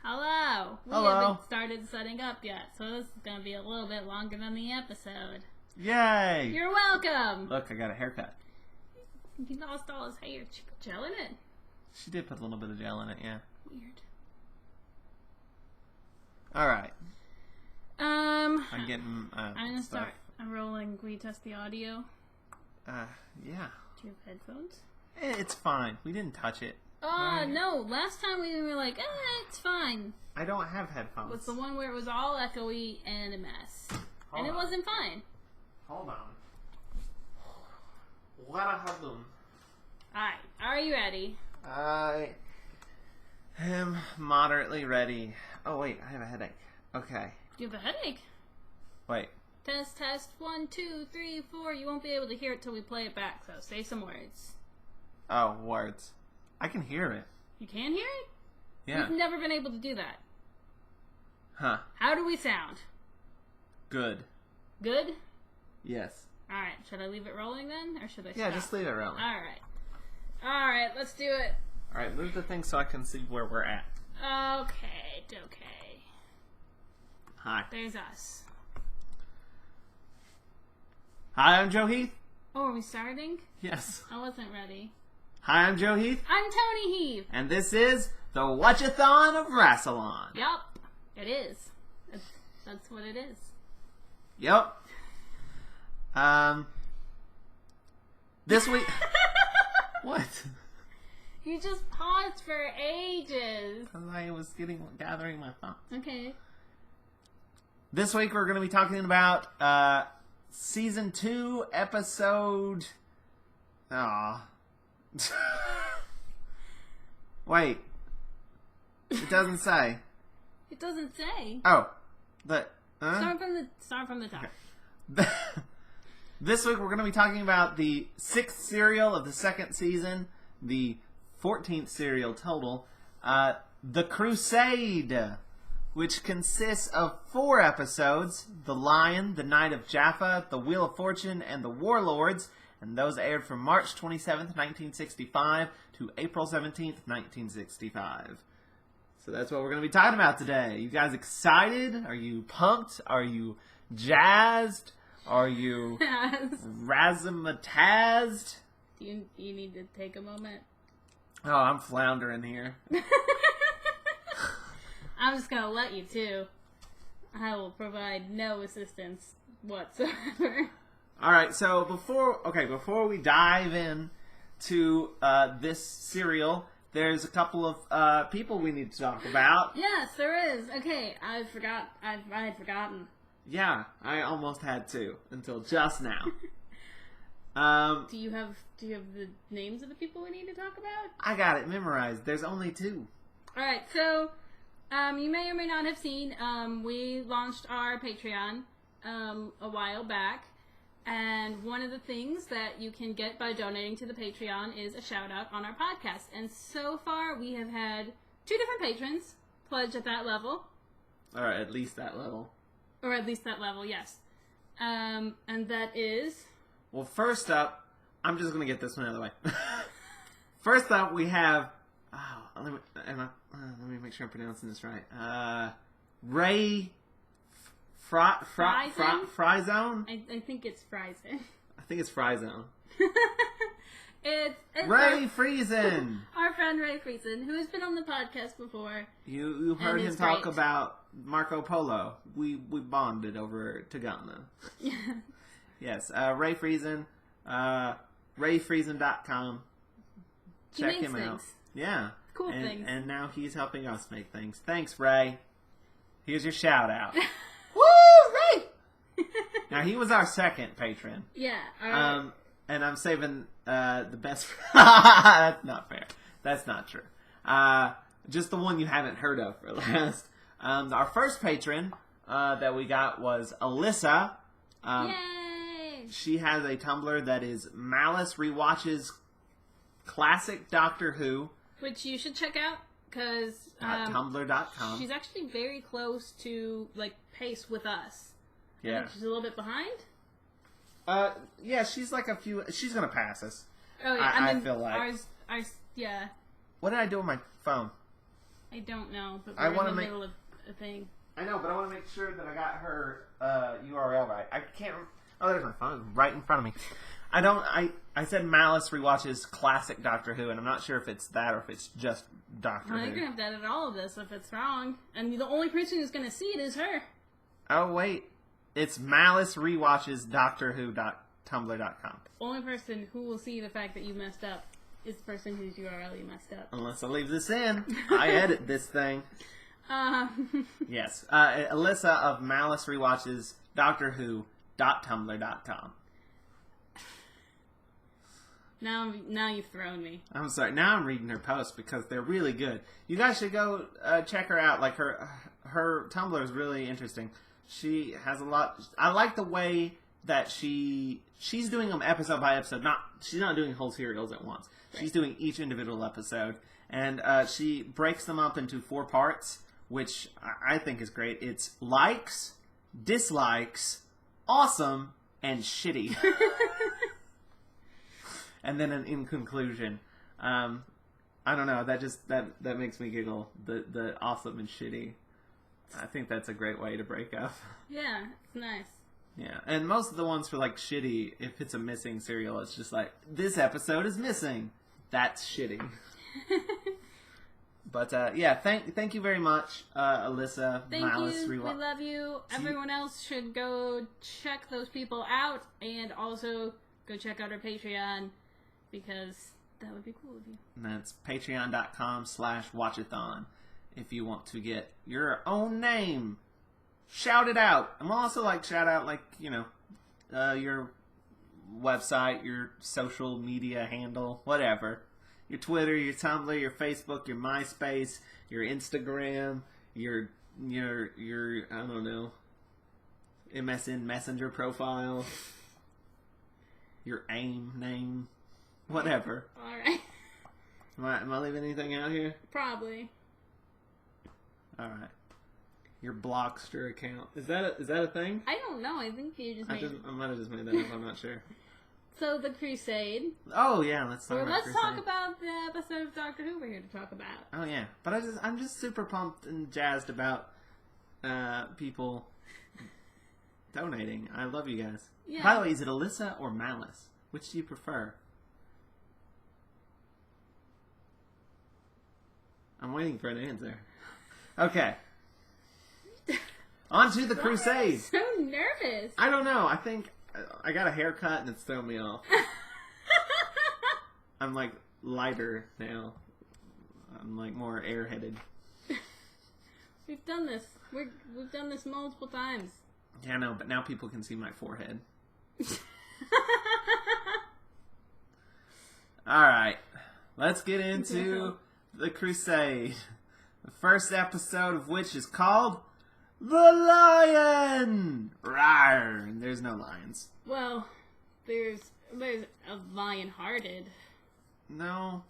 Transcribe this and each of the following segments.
Hello. We Hello. haven't started setting up yet, so this is going to be a little bit longer than the episode. Yay! You're welcome. Look, I got a haircut. He lost all his hair. Did she put gel in it? She did put a little bit of gel in it, yeah. Weird. Alright. I'm getting, gonna stuff. start. I'm rolling. Can we test the audio? Yeah. Do you have headphones? It's fine. We didn't touch it. No. Last time we were like, it's fine. I don't have headphones. What's the one where it was all echoey and a mess? Hold It on. wasn't fine. Hold on. What a haboom. Alright. Are you ready? I am moderately ready. Oh, wait. I have a headache. Okay. Do you have a headache? Wait. Test. 1, 2, 3, 4. You won't be able to hear it till we play it back, so say some words. Oh, words. I can hear it. You can hear it? Yeah. We've never been able to do that. Huh. How do we sound? Good. Good? Yes. Alright, should I leave it rolling then? Or should I Yeah, stop? just leave it rolling. Alright, let's do it. Alright, move the thing so I can see where we're at. Okay. Hi. There's us. Hi, I'm Joe Heath. Oh, are we starting? Yes. I wasn't ready. Hi, I'm Joe Heath. I'm Tony Heath. And this is the Watch-A-Thon of Rassalon. Yup. It is. That's what it is. Yep. This week... What? You just paused for ages. Because I was gathering my thoughts. Okay. This week we're going to be talking about Season 2, Episode... Aw. Wait. It doesn't say. It doesn't say. Oh. Start from the top. Okay. This week we're going to be talking about the 6th serial of the 2nd season, the 14th serial total, The Crusade, which consists of 4 episodes: The Lion, The Knight of Jaffa, The Wheel of Fortune, and The Warlords, and those aired from March 27th, 1965 to April 17th, 1965. So that's what we're going to be talking about today. You guys excited? Are you pumped? Are you jazzed? Are you razzmatazed? Do you need to take a moment? Oh, I'm floundering here. I'm just going to let you too. I will provide no assistance whatsoever. Alright, so before we dive in to this serial, there's a couple of people we need to talk about. Yes, there is. Okay, I had forgotten. Yeah, I almost had to until just now. Do you have the names of the people we need to talk about? I got it memorized. There's only 2. Alright, so you may or may not have seen, we launched our Patreon a while back. And one of the things that you can get by donating to the Patreon is a shout out on our podcast. And so far, we have had 2 different patrons pledge at that level. Or at least that level. Or at least that level, yes. And that is... Well, first up, I'm just going to get this one out of the way. First up, we have... let me make sure I'm pronouncing this right. Ray... Fryzone? I think it's Fryzone. I think it's Fryzone. It's Ray Friesen! Our friend Ray Friesen, who has been on the podcast before. You heard him talk about Marco Polo. We bonded over Tagana. Yeah. Yes, Ray Friesen. RayFriesen.com. Check him out. Yeah. Cool things. And now he's helping us make things. Thanks, Ray. Here's your shout out. Woo, Ray! Now, he was our 2nd patron. Yeah, alright. And I'm saving the best... That's not fair. That's not true. Just the one you haven't heard of for last. Our first patron that we got was Alyssa. Yay! She has a Tumblr that is Malice Rewatches Classic Doctor Who. Which you should check out, because... Tumblr.com. She's actually very close to, pace with us. Yeah. I think she's a little bit behind. Yeah, she's she's gonna pass us. Oh, yeah, I feel like. Ours, yeah. What did I do with my phone? I don't know, but I we're in wanna the make- middle of a thing. I know, but I want to make sure that I got her URL right. I can't. Oh, there's my phone right in front of me. I said Malice rewatches classic Doctor Who, and I'm not sure if it's that or if it's just Doctor Well, Who. you're gonna have to edit all of this if it's wrong, and the only person who's gonna see it is her. Oh wait, it's Malice rewatches Doctor Who Tumblr.com. Only person who will see the fact that you messed up is the person whose URL you messed up. Unless I leave this in, I edit this thing. Yes, Alyssa of Malice rewatches Doctor Who .tumblr.com. Now you've thrown me. I'm sorry. Now I'm reading her posts because they're really good. You guys should go check her out. Like her Tumblr is really interesting. She has a lot. I like the way that she's doing them episode by episode. She's not doing whole serials at once. Right. She's doing each individual episode, and she breaks them up into 4 parts, which I think is great. It's likes, dislikes, awesome, and shitty. And then in conclusion, I don't know. That makes me giggle. The awesome and shitty. I think that's a great way to break up. Yeah, it's nice. Yeah, and most of the ones for like shitty, if it's a missing serial, it's just like this episode is missing. That's shitty. But yeah, thank you very much, Alyssa. Thank Malice, you. We love you. Everyone else should go check those people out, and also go check out our Patreon, because that would be cool of you. And that's patreon.com/Watch-A-Thon if you want to get your own name shouted out. I'm also shout out your website, your social media handle, whatever. Your Twitter, your Tumblr, your Facebook, your MySpace, your Instagram, your I don't know, MSN Messenger profile, your AIM name, whatever. All right. Am I leaving anything out here? Probably. All right. Your Blockster account, is that a thing? I don't know. I think you just made. I might have just made that up. I'm not sure. So the Crusade. Oh yeah, let's talk about Let's Crusade. talk about the episode of Doctor Who we're here to talk about. Oh yeah, but I'm just super pumped and jazzed about people donating. I love you guys. Yeah. By the way, is it Alyssa or Malice? Which do you prefer? I'm waiting for an answer. Okay. On to the Crusade. I'm so nervous. I don't know. I think I got a haircut and it's thrown me off. I'm lighter now. I'm more airheaded. We've done this. We've done this multiple times. Yeah, I know, but now people can see my forehead. Alright. Let's get into the Crusade. The first episode of which is called The Lion! Rawr! And there's no lions. Well, there's a lion-hearted. No.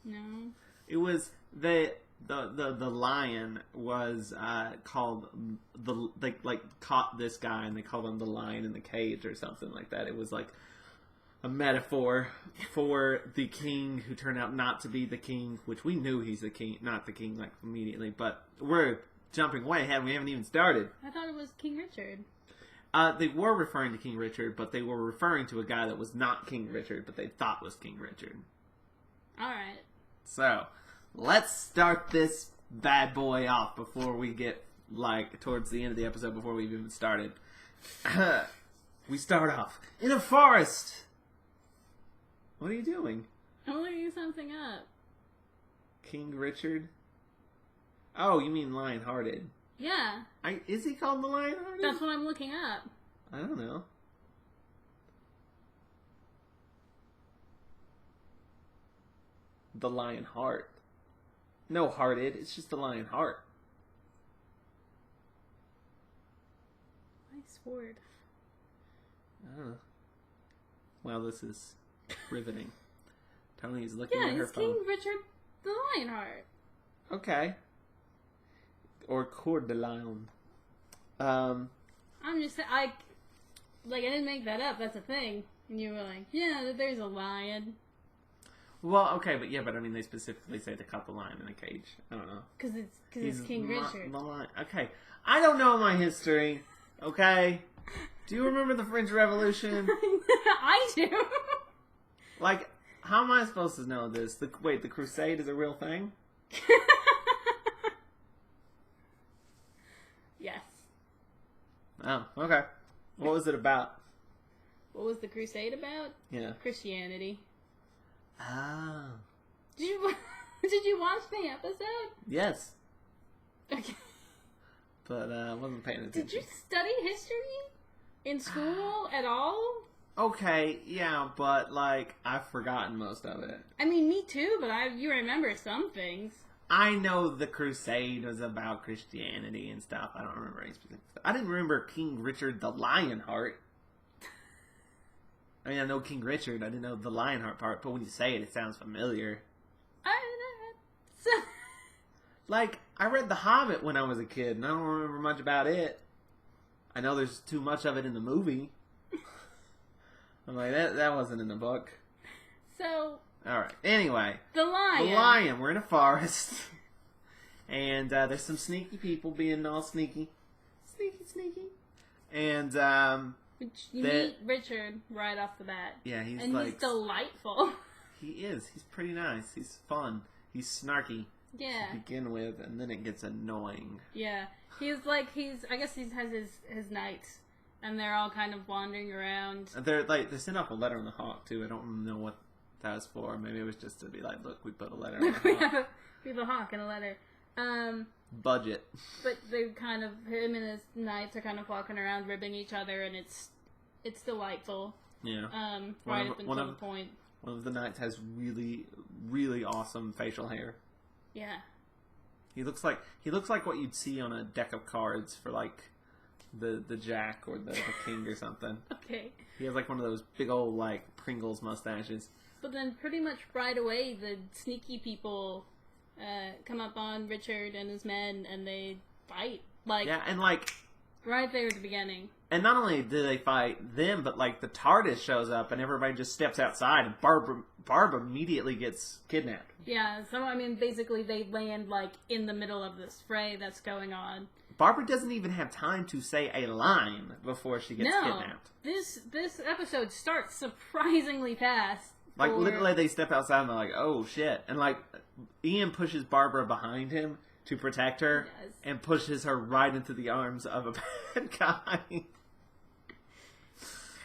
No. It was the lion was called they caught this guy and they called him the lion in the cage or something like that. It was a metaphor for the king who turned out not to be the king, which we knew he's the king, not the king immediately, but we're jumping way ahead. We haven't even started. I thought it was King Richard. They were referring to King Richard, but they were referring to a guy that was not King Richard, but they thought was King Richard. Alright. So, let's start this bad boy off before we get, towards the end of the episode, before we've even started. We start off in a forest. What are you doing? I'm looking something up. King Richard? Oh, you mean Lion-Hearted. Yeah. Is he called the Lion-Hearted? That's what I'm looking up. I don't know. The Lion Heart. No hearted, it's just the Lion Heart. Nice word. Well, this is riveting. Tony's looking Yeah, at her it's phone. King Richard the Lionheart. Okay. Or Coeur de Lion. I'm just saying, I didn't make that up, that's a thing. And you were like, yeah, there's a lion. Well, okay, but I mean, they specifically say to cut the lion in a cage. I don't know. Because it's King Richard. The lion. Okay, I don't know my history. Okay, do you remember the French Revolution? I do. Like, how am I supposed to know this? The Crusade is a real thing? Yes. Oh, okay. What was it about? What was the Crusade about? Yeah. Christianity. Oh. Did you watch the episode? Yes. Okay. But I wasn't paying attention. Did you study history in school at all? Okay, yeah, but like I've forgotten most of it. I mean, me too, but you remember some things. I know the Crusade was about Christianity and stuff. I don't remember any specific stuff. I didn't remember King Richard the Lionheart. I mean, I know King Richard. I didn't know the Lionheart part, but when you say it, it sounds familiar. Like, I read The Hobbit when I was a kid, and I don't remember much about it. I know there's too much of it in the movie. I'm like, that wasn't in the book. So... Alright, anyway. The lion. The lion. We're in a forest. And there's some sneaky people being all sneaky. Sneaky. And, you meet Richard right off the bat. Yeah, he's he's delightful. He is. He's pretty nice. He's fun. He's snarky. Yeah. To begin with, and then it gets annoying. Yeah. I guess he has his knights, and they're all kind of wandering around. They sent off a letter on the hawk, too. I don't know what that was for. Maybe it was just to be like, look, we put a letter on the hawk. We have a hawk and a letter. Budget. But they kind of, him and his knights are kind of walking around ribbing each other, and it's delightful. Yeah. Right up until the point. One of the knights has really, really awesome facial hair. Yeah. He looks like what you'd see on a deck of cards for like the Jack or the King or something. Okay. He has like one of those big old like Pringles mustaches. But then pretty much right away the sneaky people come up on Richard and his men and they fight. Yeah, and like right there at the beginning. And not only do they fight them, but like the TARDIS shows up and everybody just steps outside and Barb immediately gets kidnapped. Yeah, so I mean basically they land like in the middle of this fray that's going on. Barbara doesn't even have time to say a line before she gets kidnapped. This episode starts surprisingly fast. Like literally they step outside and they're like, oh shit. And like Ian pushes Barbara behind him to protect her and pushes her right into the arms of a bad guy.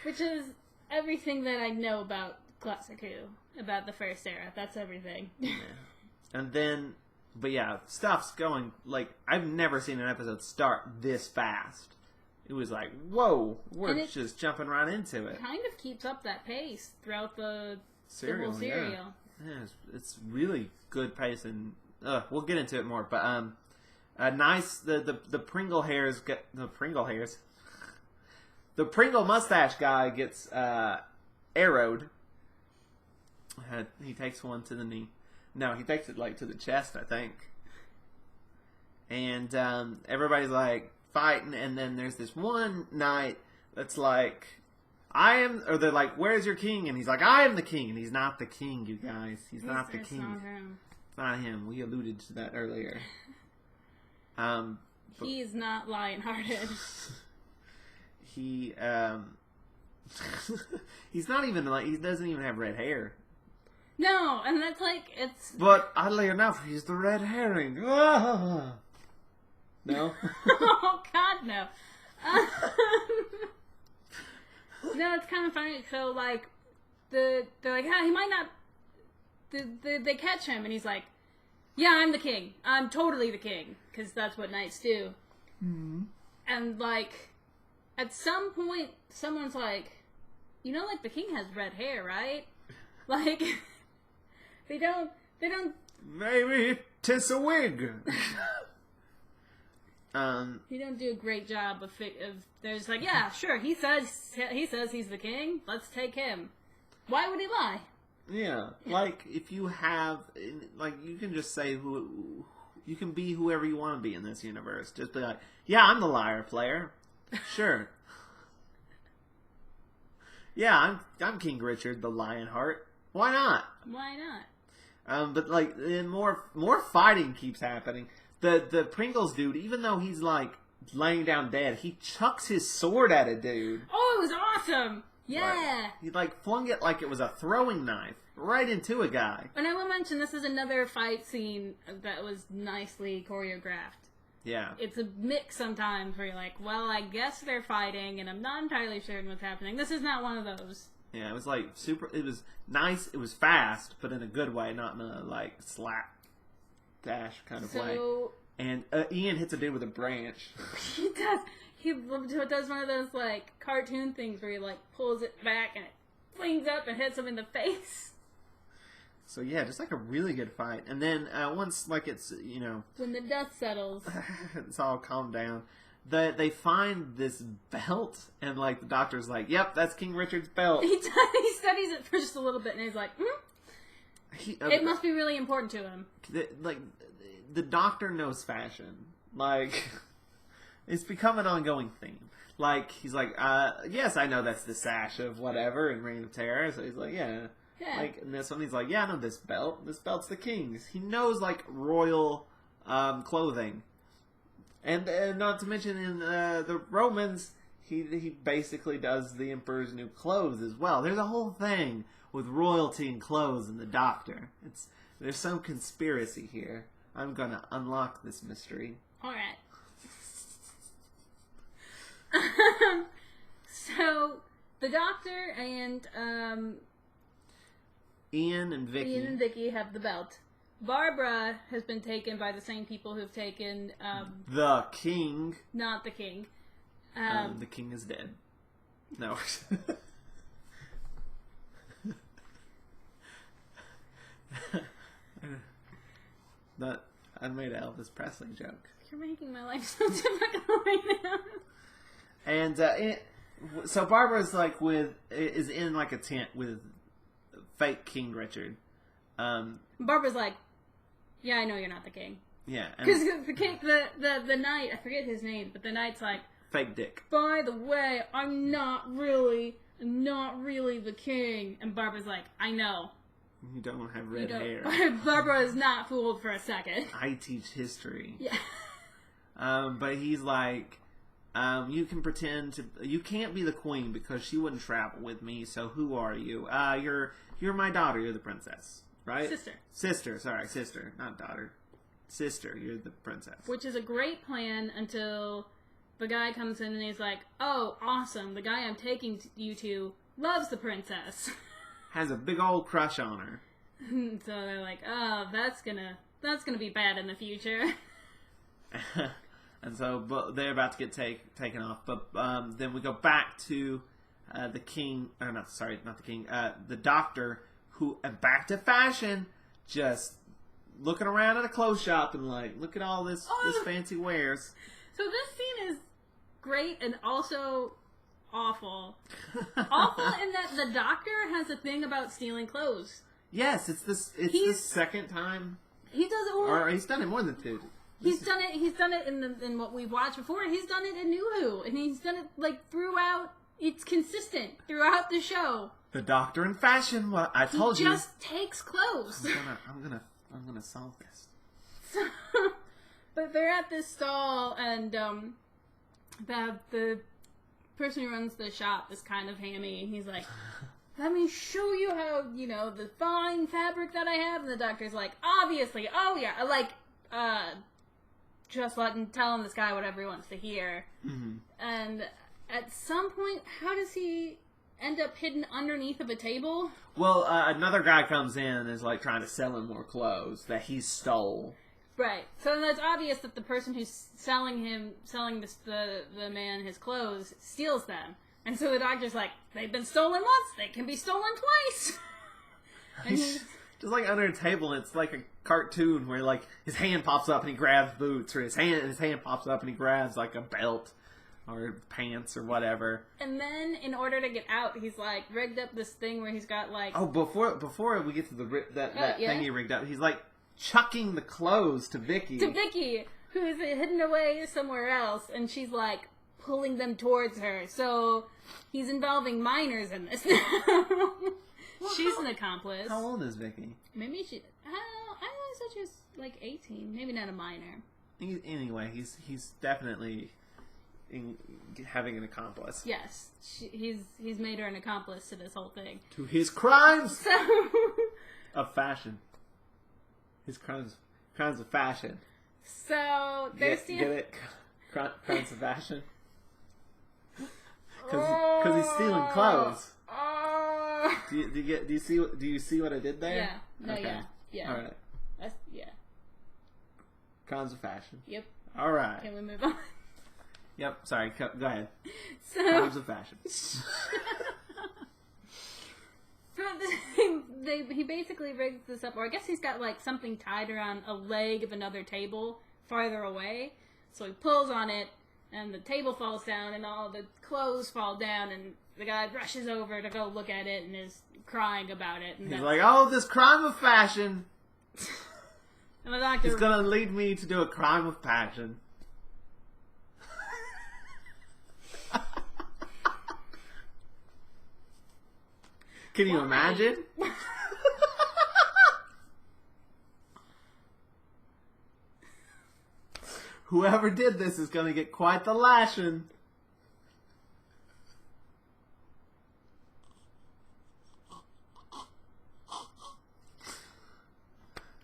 Which is everything that I know about Classic Who, about the first era. That's everything. Yeah. And then, but yeah, stuff's going, like, I've never seen an episode start this fast. It was like, whoa, we're just jumping right into it. It kind of keeps up that pace throughout the serial. Yeah, it's really good pace, and we'll get into it more. But nice, the Pringle hairs get the Pringle hairs. The Pringle mustache guy gets arrowed. He takes one to the knee. No, he takes it like to the chest, I think. And everybody's like fighting, and then there's this one knight that's like, they're like, where's your king? And he's like, I am the king. And he's not the king, you guys. He's not the king. Not him. It's not him. We alluded to that earlier. He's not lion-hearted. He's not even like, he doesn't even have red hair. No, and that's like, it's... But oddly enough, he's the red herring. Ah! No? Oh, God, no. No, it's kind of funny. So, like, they're like, he might not... They catch him, and he's like, yeah, I'm the king. I'm totally the king. Because that's what knights do. Mm-hmm. And, like, at some point, someone's like, you know, like, the king has red hair, right? Like, they don't... Maybe 'tis a wig. He don't do a great job of they're just like, yeah, sure, he says he's the king, let's take him. Why would he lie? Yeah, like, if you have, like, you can just say you can be whoever you want to be in this universe. Just be like, yeah, I'm the liar player. Sure. Yeah, I'm King Richard, the Lionheart. Why not? Why not? But like, and more fighting keeps happening. The Pringles dude, even though he's like laying down dead, he chucks his sword at a dude. Oh, it was awesome! Yeah! He like flung it like it was a throwing knife right into a guy. And I will mention, this is another fight scene that was nicely choreographed. Yeah. It's a mix sometimes where you're like, well, I guess they're fighting, and I'm not entirely sure what's happening. This is not one of those. Yeah, it was like super. It was nice. It was fast, but in a good way, not in a like slap dash kind of way. And Ian hits a dude with a branch. He does. He does one of those like cartoon things where he like pulls it back and it flings up and hits him in the face. So yeah, just like a really good fight. And then once like it's when the dust settles, it's all calmed down. They find this belt, and like the doctor's like, "Yep, that's King Richard's belt." He studies it for just a little bit, and he's like, "It must be really important to him." The doctor knows fashion. Like, it's become an ongoing theme. Like, he's like, "Yes, I know that's the sash of whatever in Reign of Terror." So he's like, "Yeah." Like, and this one, he's like, "Yeah, I know this belt. This belt's the king's." He knows like royal clothing. And not to mention in the Romans, he basically does the Emperor's new clothes as well. There's a whole thing with royalty and clothes and the Doctor. There's some conspiracy here. I'm gonna unlock this mystery. All right. So the Doctor and Ian and Vicky have the belt. Barbara has been taken by the same people who've taken the king. Not the king. The king is dead. No. I made an Elvis Presley joke. You're making my life so difficult right now. And so Barbara's like is in like a tent with fake King Richard. Barbara's like, yeah, I know you're not the king. Yeah, because the king, the knight, I forget his name, but the knight's like, fake dick. By the way, I'm not really the king. And Barbara's like, I know. You don't have red hair. Barbara is not fooled for a second. I teach history. Yeah. But he's like, you can pretend to. You can't be the queen because she wouldn't travel with me. So who are you? You're my daughter. You're the princess, right? Sister. Sorry, sister, not daughter. Sister. You're the princess. Which is a great plan until the guy comes in and he's like, "Oh, awesome! The guy I'm taking you to loves the princess." Has a big old crush on her. So they're like, "Oh, that's gonna be bad in the future." And so, but they're about to get taken off. But then we go back to the king, or not the king, the doctor, who, back to fashion, just looking around at a clothes shop and like, look at all this fancy wares. So this scene is great and also awful. Awful in that the doctor has a thing about stealing clothes. Yes, it's the second time. He does it, or he's done it more than two. He's done it in what we've watched before. He's done it in New Who, and he's done it like throughout. It's consistent throughout the show. The Doctor in fashion. Well, I told you. He just takes clothes. I'm gonna solve this. But they're at this stall, and the person who runs the shop is kind of hammy. He's like, "Let me show you how the fine fabric that I have." And the doctor's like, "Obviously, oh yeah, just telling this guy whatever he wants to hear." Mm-hmm. And at some point, how does he end up hidden underneath of a table? Well, another guy comes in and is like trying to sell him more clothes that he stole. Right. So then it's obvious that the person who's selling the man his clothes steals them. And so the doctor's like, they've been stolen once, they can be stolen twice. And he's just like under a table, and it's like a cartoon where like his hand pops up and he grabs boots, or his hand pops up and he grabs like a belt or pants or whatever. And then in order to get out, he's like rigged up this thing where he's got like before we get to that thing he rigged up, he's like chucking the clothes to Vicky, who's hidden away somewhere else, and she's like pulling them towards her. So he's involving minors in this now. She's an accomplice. How old is Vicky? Maybe she. I don't know. I always thought she was like 18. Maybe not a minor. Anyway, he's definitely having an accomplice. Yes, he's made her an accomplice to this whole thing. To his crimes So of fashion. His crimes of fashion. So they're Get it? Crimes of fashion. Because he's stealing clothes. Do you see what I did there? Yeah. No. Okay. Yeah. All right. Yeah. Crimes of fashion. Yep. All right. Can we move on? Yep. Sorry. Go ahead. So Crimes of fashion. he basically rigs this up, or I guess he's got like something tied around a leg of another table farther away. So he pulls on it, and the table falls down, and all the clothes fall down, and the guy rushes over to go look at it and is crying about it. And He's like, "Oh, this crime of fashion and the doctor is gonna lead me to do a crime of passion." Can you imagine? Whoever did this is going to get quite the lashing.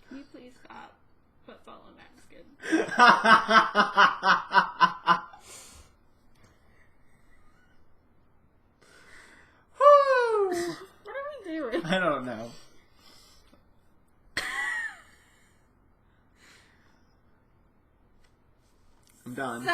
Can you please stop? Football and that's good. Woo! What are we doing? I don't know. I'm done. So,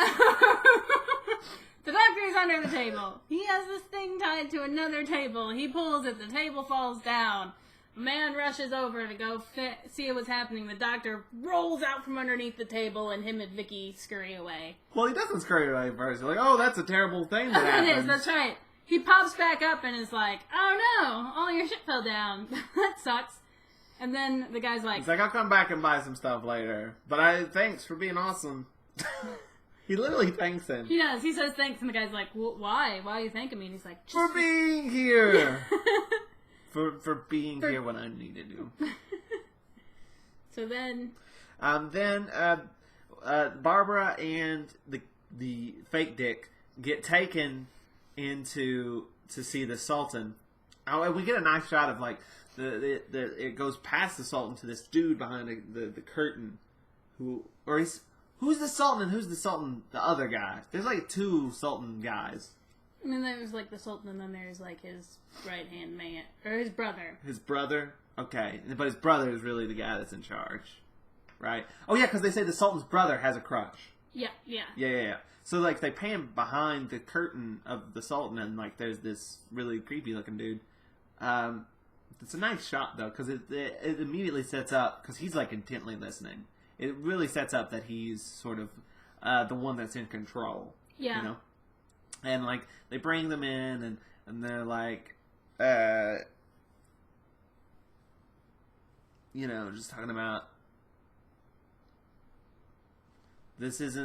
the doctor is under the table. He has this thing tied to another table. He pulls it. The table falls down. A man rushes over to go see what's happening. The doctor rolls out from underneath the table, and him and Vicky scurry away. Well, he doesn't scurry away first. He's like, "Oh, that's a terrible thing that happened." It is. That's right. He pops back up and is like, "Oh no, all your shit fell down. That sucks." And then the guy's like, He's like, "I'll come back and buy some stuff later. But thanks for being awesome." He literally thanks him. he does. He says thanks, and the guy's like, "Why? Why are you thanking me?" And he's like, For being here. for being here when I needed you. So then, Barbara and the fake Dick get taken to see the Sultan. Oh, and we get a nice shot of like it goes past the Sultan to this dude behind the curtain, who's the Sultan and who's the Sultan? The other guy. There's like two Sultan guys. and then there's like the Sultan, and then there's like his right hand man or his brother. His brother? Okay. But his brother is really the guy that's in charge. Right? Oh, yeah, because they say the Sultan's brother has a crush. Yeah. Yeah. So, like, they pan behind the curtain of the Sultan, and, like, there's this really creepy-looking dude. It's a nice shot, though, because it immediately sets up, because he's, like, intently listening. It really sets up that he's sort of the one that's in control. Yeah. You know? And, like, they bring them in, and they're like, you know, just talking about this is,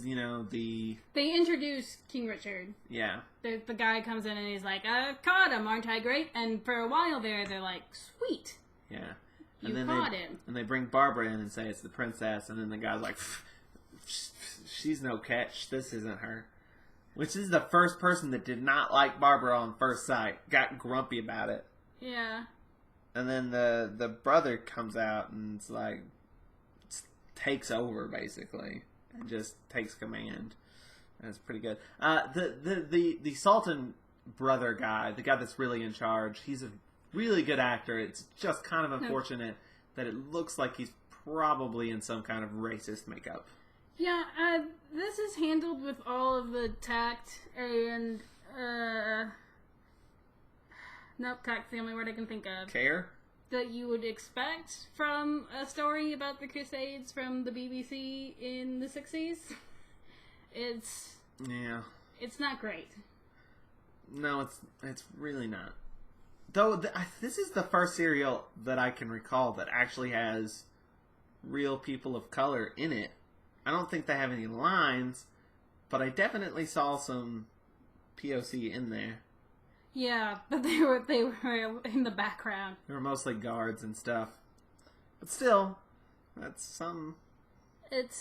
you know, They introduce King Richard. yeah. The guy comes in and he's like, "I caught him, aren't I great?" And for a while there, they're like, "Sweet, Yeah. you then caught him." And they bring Barbara in and say it's the princess, and then the guy's like, "She's no catch. This isn't her." Which is the first person that did not like Barbara on first sight. Got grumpy about it. Yeah. And then the brother comes out and it's like takes over basically and just takes command. That's pretty good. The Sultan brother guy, the guy that's really in charge, he's a really good actor. It's just kind of unfortunate that it looks like he's probably in some kind of racist makeup. Yeah, this is handled with all of the tact and, nope, tact's the only word I can think of. Care? That you would expect from a story about the Crusades from the BBC in the 60s. It's not great. No, it's really not. Though this is the first serial that I can recall that actually has real people of color in it. I don't think they have any lines, but I definitely saw some POC in there. Yeah, but they were in the background. They were mostly guards and stuff. But still, that's some. It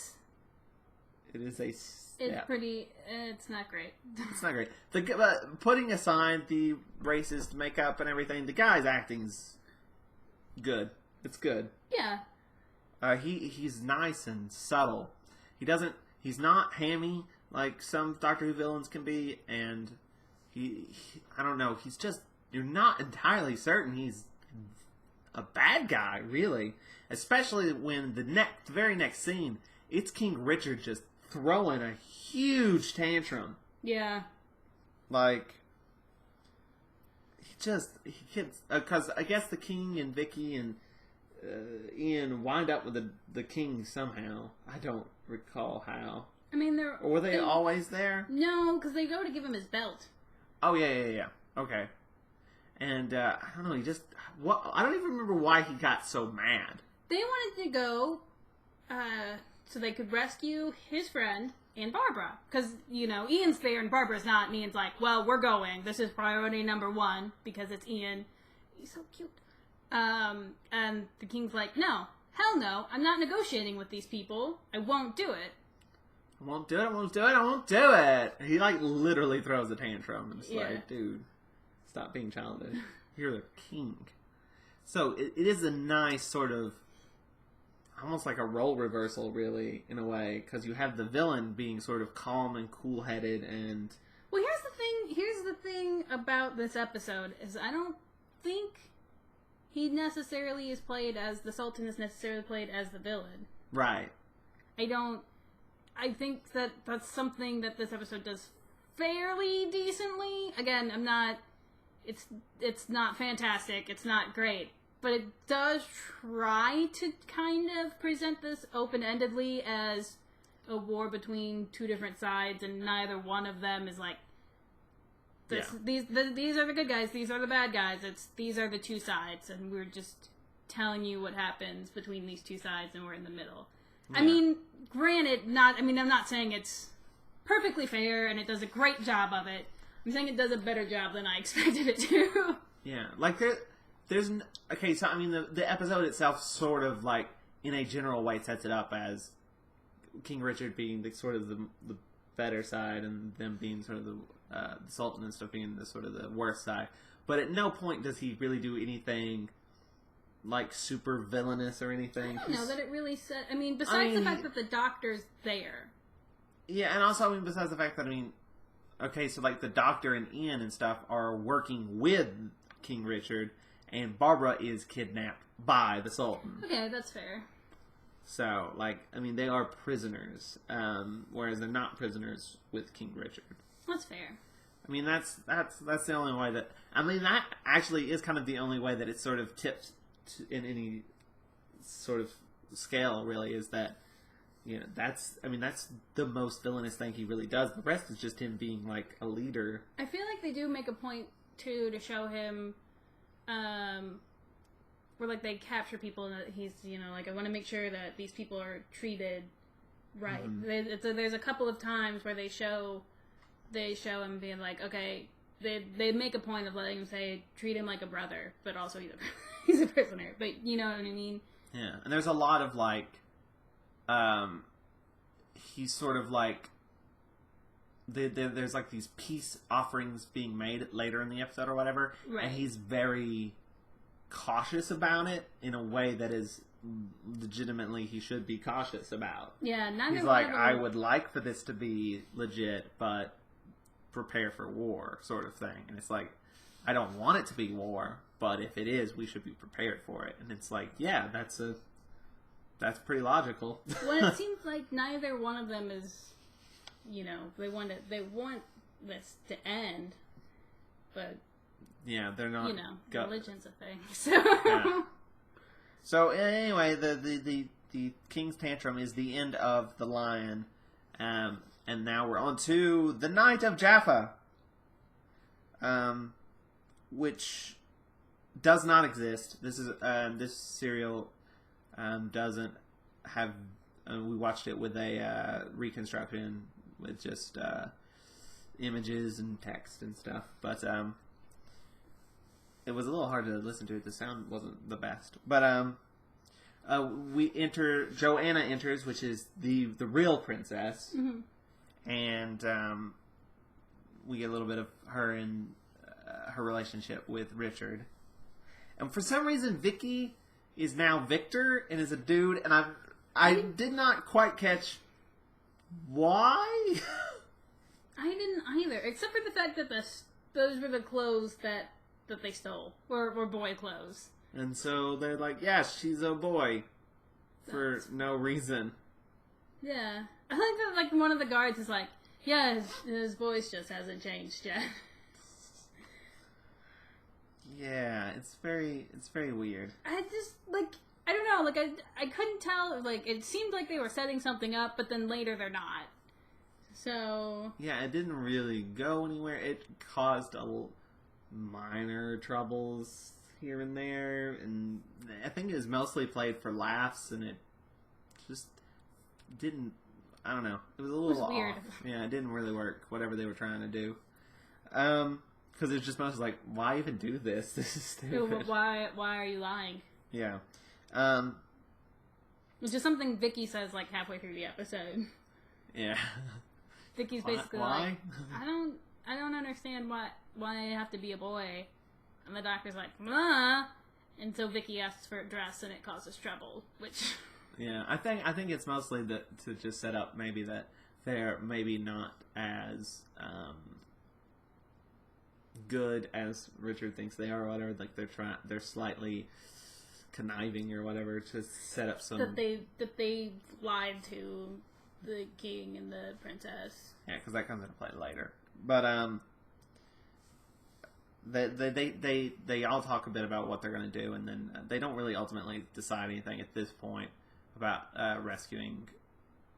is a step. It's pretty. It's not great. It's not great. Putting aside the racist makeup and everything, the guy's acting's good. It's good. Yeah. He's nice and subtle. He's not hammy like some Doctor Who villains can be, and I don't know. He's just, you're not entirely certain he's a bad guy, really. Especially when the very next scene, it's King Richard just throwing a huge tantrum. Yeah. Like, he gets, because I guess the King and Vicky and Ian wind up with the King somehow. I don't recall how. I mean, or were they always there? No, because they go to give him his belt. Oh yeah. Okay. And I don't know. I don't even remember why he got so mad. They wanted to go so they could rescue his friend and Barbara. Because, Ian's there and Barbara's not. And Ian's like, well, we're going. This is priority number 1 because it's Ian. He's so cute. And the King's like, no, hell no. I'm not negotiating with these people. I won't do it. I won't do it. He, literally throws a tantrum. And it's like, dude, stop being childish. You're the king. So, it is a nice sort of, almost like a role reversal, really, in a way. Because you have the villain being sort of calm and cool-headed and... Well, here's the thing about this episode, is I don't think he necessarily is played as, the Sultan is necessarily played as the villain. Right. I think that that's something that this episode does fairly decently. Again, it's not fantastic, it's not great, but it does try to kind of present this open-endedly as a war between two different sides, and neither one of them is like, these are the good guys, these are the bad guys, these are the two sides, and we're just telling you what happens between these two sides, and we're in the middle. Yeah. I mean, granted, I'm not saying it's perfectly fair, and it does a great job of it. I'm saying it does a better job than I expected it to. Yeah, okay, so, the episode itself sort of, in a general way sets it up as King Richard being the better side, and them being sort of the Sultan and stuff being the sort of the worst side. But at no point does he really do anything super villainous or anything. I don't know that it really said. Besides the fact that the Doctor's there. Yeah, and also, besides the fact that, okay, so, the Doctor and Ian and stuff are working with King Richard, and Barbara is kidnapped by the Sultan. Okay, that's fair. So, they are prisoners, whereas they're not prisoners with King Richard. That's fair. That's the only way that... that actually is kind of the only way that it sort of tips in any sort of scale, really, is that, that's the most villainous thing he really does. The rest is just him being, a leader. I feel like they do make a point, too, to show him, where, they capture people and that he's, I want to make sure that these people are treated right. Mm-hmm. There's a couple of times where they show him being like, okay, they make a point of letting him say, treat him like a brother, but also he's a prisoner. But you know what I mean? Yeah, and there's a lot of he's sort of there's these peace offerings being made later in the episode or whatever, right. And he's very cautious about it in a way that is legitimately he should be cautious about. Yeah, he's I would like for this to be legit, but prepare for war, sort of thing. And it's I don't want it to be war, but if it is, we should be prepared for it. And it's yeah, that's pretty logical. Well, it seems like neither one of them is, they want this to end, but yeah, they're not. Religion's a thing. So. Yeah. So anyway, the King's Tantrum is the end of the Lion, and now we're on to the Night of Jaffa, which does not exist. This is this serial doesn't have. We watched it with a reconstruction with just images and text and stuff, but it was a little hard to listen to. The sound wasn't the best. But Joanna enters, which is the real princess. Mm-hmm. And we get a little bit of her and her relationship with Richard. And for some reason, Vicky is now Victor and is a dude, and I did not quite catch why. I didn't either, except for the fact that those were the clothes that they stole, were boy clothes. And so they're like, yeah, she's a boy for no reason. Yeah. I like that, like, one of the guards is like, yeah, his voice just hasn't changed yet. Yeah, it's very weird. I just, like, I don't know, like, I couldn't tell, like, it seemed like they were setting something up, but then later they're not. So... Yeah, it didn't really go anywhere. It caused minor troubles here and there, and I think it was mostly played for laughs, and it just didn't, I don't know, it was a little weird. off. Yeah, it didn't really work, whatever they were trying to do. Because it's just mostly like, why even do this? This is stupid. Why are you lying? Yeah. Which is something Vicky says, like, halfway through the episode. Yeah. Vicky's basically why? like, I don't understand why I have to be a boy. And the doctor's like, nah. And so Vicky asks for a dress, and it causes trouble, which... Yeah, I think it's mostly to just set up maybe that they're maybe not as good as Richard thinks they are, or whatever. Like they're slightly conniving or whatever to set up some that they lied to the king and the princess. Yeah, because that comes into play later. But they all talk a bit about what they're going to do, and then they don't really ultimately decide anything at this point about rescuing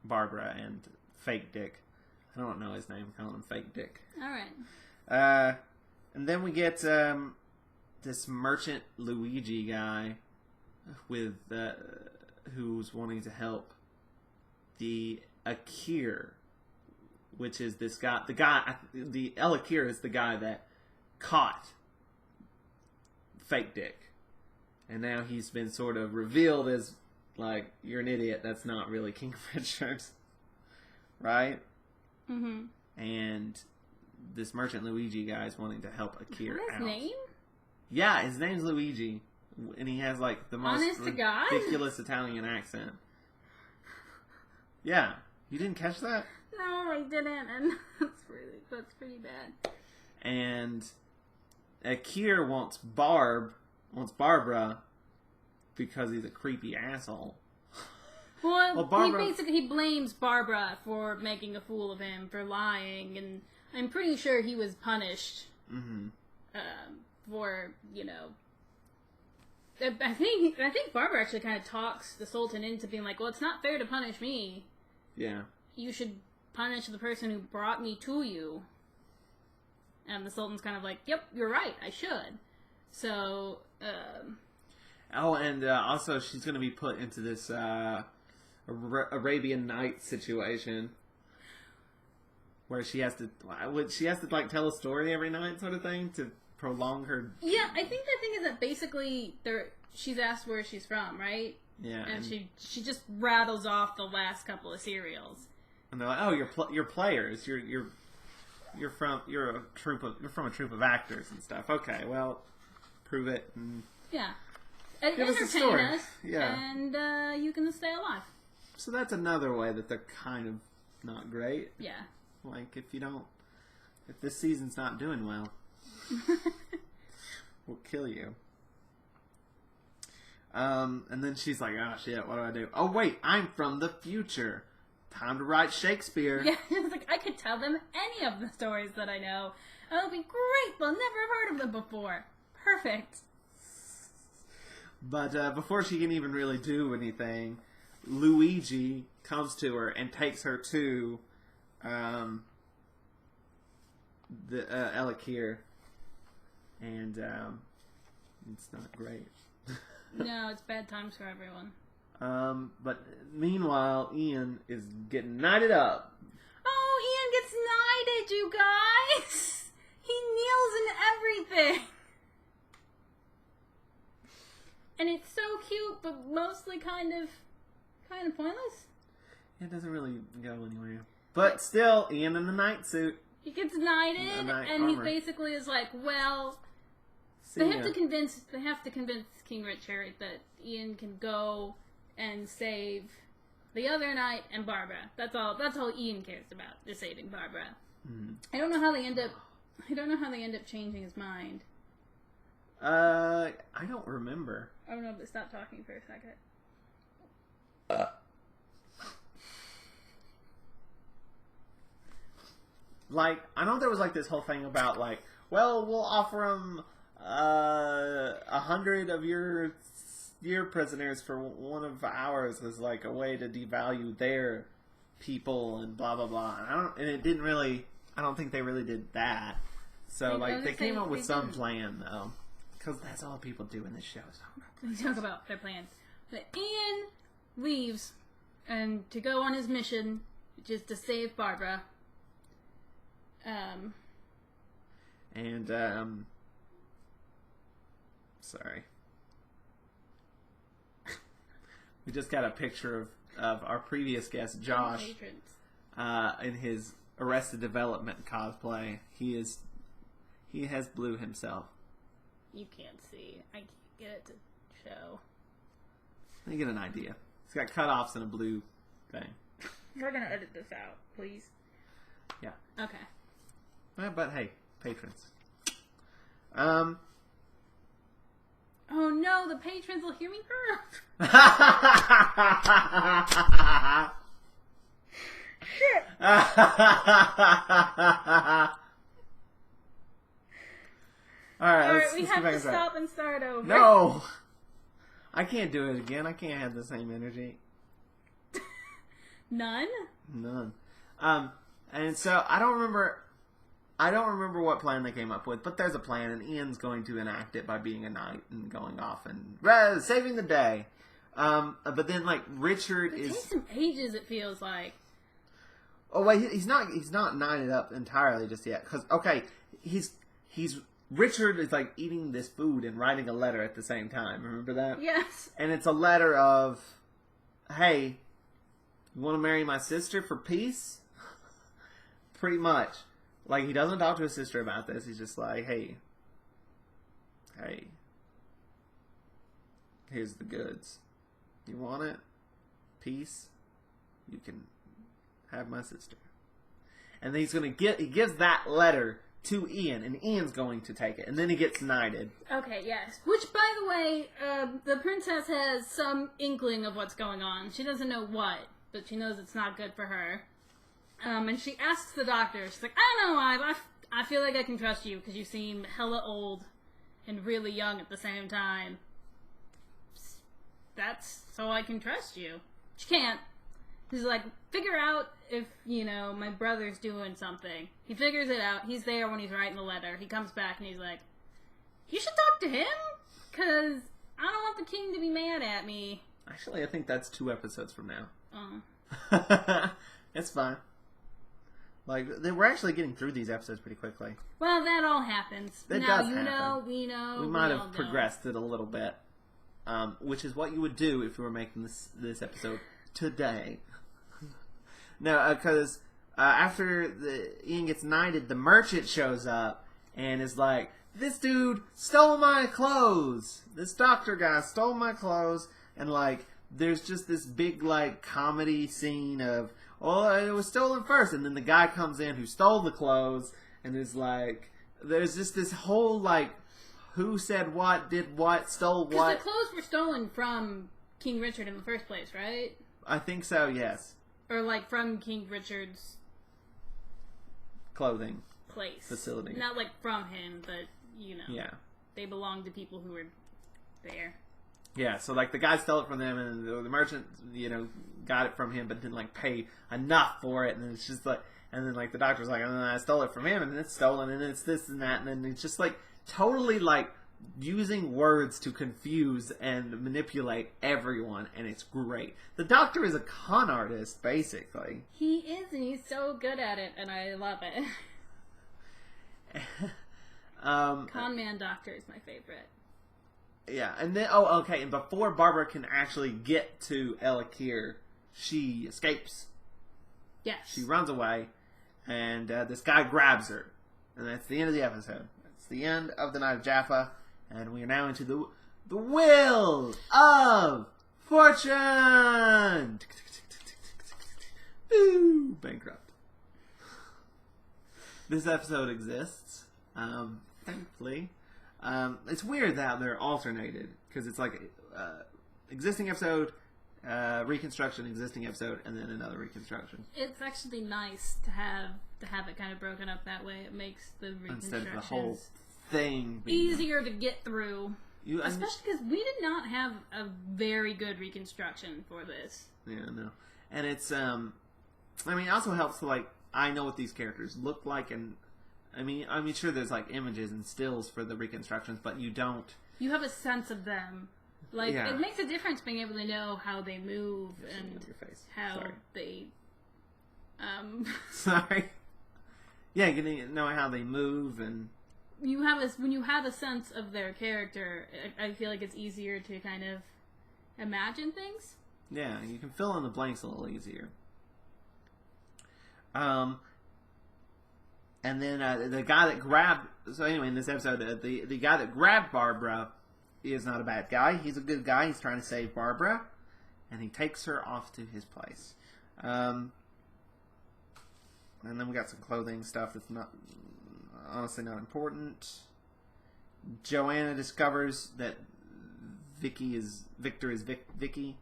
Barbara and Fake Dick. I don't know his name. Call him Fake Dick. All right. And then we get this merchant Luigi guy with who's wanting to help the Akir, which is this guy. The El Akir is the guy that caught Fake Dick, and now he's been sort of revealed as like, you're an idiot. That's not really King Richard, right? Mm-hmm. And this merchant Luigi guy is wanting to help Akir out. His name? Yeah, his name's Luigi, and he has like the most ridiculous Italian accent. Yeah, you didn't catch that? No, I didn't, and that's pretty bad. And Akir wants Barbara because he's a creepy asshole. Well, Barbara... he blames Barbara for making a fool of him, for lying, and I'm pretty sure he was punished for, you know... I think Barbara actually kind of talks the Sultan into being like, well, it's not fair to punish me. Yeah. You should punish the person who brought me to you. And the Sultan's kind of like, yep, you're right, I should. So, Oh, and also she's going to be put into this Arabian Nights situation where she has to like tell a story every night, sort of thing, to prolong her. Yeah, I think the thing is that basically she's asked where she's from, right? Yeah, and she just rattles off the last couple of serials. And they're like, "Oh, you're players. You're from a troupe of actors and stuff. Okay, well, prove it." And yeah. Give us a story. Us, yeah. And you can stay alive. So that's another way that they're kind of not great. Yeah. Like, if this season's not doing well, we'll kill you. And then she's like, oh shit, what do I do? Oh wait, I'm from the future. Time to write Shakespeare. Yeah, it's like, I could tell them any of the stories that I know. It'll be great. They'll never have heard of them before. Perfect. But before she can even really do anything, Luigi comes to her and takes her to the Elakir, and it's not great. No, it's bad times for everyone. But meanwhile, Ian is getting knighted up. Oh, Ian gets knighted, you guys! He kneels in everything! And it's so cute, but mostly kind of pointless. It doesn't really go anywhere. But still, Ian in the night suit. He gets knighted, and he basically is like, well, they have to convince King Richard that Ian can go and save the other knight and Barbara. That's all Ian cares about, is saving Barbara. Mm. I don't know how they end up changing his mind. I don't remember. I don't know, but stop talking for a second. Like, I know there was like this whole thing about like, well, we'll offer him 100 of your prisoners for one of ours as like a way to devalue their people and blah blah blah. And it didn't really. I don't think they really did that. So they came up with some plan though, because that's all people do in this show. They talk about their plans. But Ian leaves and to go on his mission, which is to save Barbara. Sorry. We just got a picture of our previous guest, Josh, in his Arrested Development cosplay. He has blue himself. You can't see. I can't get it to show. You get an idea. He's got cutoffs and a blue thing. We're gonna edit this out, please. Yeah. Okay. But hey, patrons. Oh no, the patrons will hear me burp. Shit. Alright, we have to stop and start over. No! I can't do it again. I can't have the same energy. None? None. And so I don't remember what plan they came up with, but there's a plan, and Ian's going to enact it by being a knight and going off and saving the day. But then, like, Richard is... It takes him ages, it feels like. Oh, wait, he's not knighted up entirely just yet. Because, okay, Richard is, like, eating this food and writing a letter at the same time. Remember that? Yes. And it's a letter of, hey, you want to marry my sister for peace? Pretty much. Like, he doesn't talk to his sister about this. He's just like, hey, here's the goods. You want it? Peace? You can have my sister. And then he gives that letter to Ian, and Ian's going to take it. And then he gets knighted. Okay, yes. Which, by the way, the princess has some inkling of what's going on. She doesn't know what, but she knows it's not good for her. And she asks the doctor, she's like, I don't know, I feel like I can trust you because you seem hella old and really young at the same time. That's so I can trust you. She can't. He's like, figure out if, my brother's doing something. He figures it out. He's there when he's writing the letter. He comes back and he's like, you should talk to him because I don't want the king to be mad at me. Actually, I think that's 2 episodes from now. Oh. It's fine. Like, we're actually getting through these episodes pretty quickly. Well, that all happens. It now, does you happen. know, we know. We might have progressed it a little bit. Which is what you would do if you were making this episode today. No, because after Ian gets knighted, the merchant shows up and is like, this dude stole my clothes! This doctor guy stole my clothes! And, like, there's just this big, like, comedy scene of, oh, it was stolen first. And then the guy comes in who stole the clothes and is like, there's just this whole, like, who said what, did what, stole what. Because the clothes were stolen from King Richard in the first place, right? I think so, yes. Or, like, from King Richard's... clothing. Place. Facility. Not, like, from him, but, Yeah. They belong to people who were there. Yeah, so, like, the guy stole it from them, and the merchant, got it from him, but didn't, like, pay enough for it, and it's just, like, and then, like, the doctor's like, oh, I stole it from him, and then it's stolen, and then it's this and that, and then it's just, like, totally, like, using words to confuse and manipulate everyone, and it's great. The doctor is a con artist, basically. He is, and he's so good at it, and I love it. Con man doctor is my favorite. Yeah, and then okay, and before Barbara can actually get to Elakir, she escapes. Yes. She runs away, and this guy grabs her, and that's the end of the episode. It's the end of the Night of Jaffa, and we are now into the Wheel of Fortune. Boo! Bankrupt. This episode exists, thankfully. It's weird that they're alternated because it's like existing episode, reconstruction, existing episode, and then another reconstruction. It's actually nice to have it kind of broken up that way. It makes the reconstructions Instead of the whole thing easier to get through. Especially because we did not have a very good reconstruction for this. Yeah, no, and it's I mean, it also helps to like I know what these characters look like, and I mean, sure, there's like images and stills for the reconstructions, but you don't. You have a sense of them. Like, it makes a difference being able to know how they move and how they. Sorry. Yeah, getting to know how they move and. When you have a sense of their character, I feel like it's easier to kind of imagine things. Yeah, you can fill in the blanks a little easier. And then the guy that grabbed... So anyway, in this episode, the guy that grabbed Barbara is not a bad guy. He's a good guy. He's trying to save Barbara. And he takes her off to his place. And then we got some clothing stuff that's not... honestly not important. Joanna discovers that Victor is Vicky.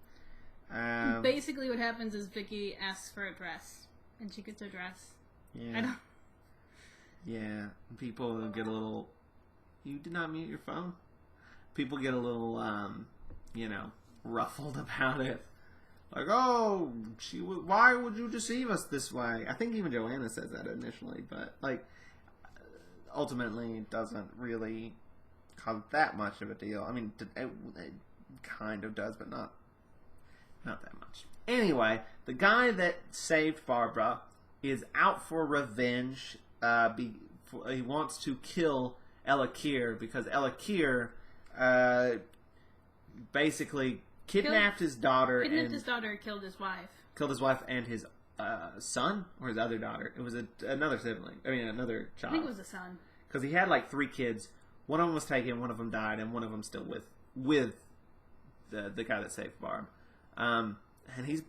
Basically what happens is Vicky asks for a dress. And she gets a dress. Yeah. Yeah, people get a little... You did not mute your phone? People get a little, ruffled about it. Like, oh, why would you deceive us this way? I think even Joanna says that initially, but, like, ultimately it doesn't really cause that much of a deal. I mean, it kind of does, but not that much. Anyway, the guy that saved Barbara is out for revenge. He wants to kill Elakir because Elakir basically kidnapped his daughter. Kidnapped his daughter and killed his wife. Killed his wife and his son or his other daughter. It was another sibling. I mean, another child. I think it was a son. Because he had like 3 kids. One of them was taken, one of them died, and one of them still with the guy that saved Barb. And he's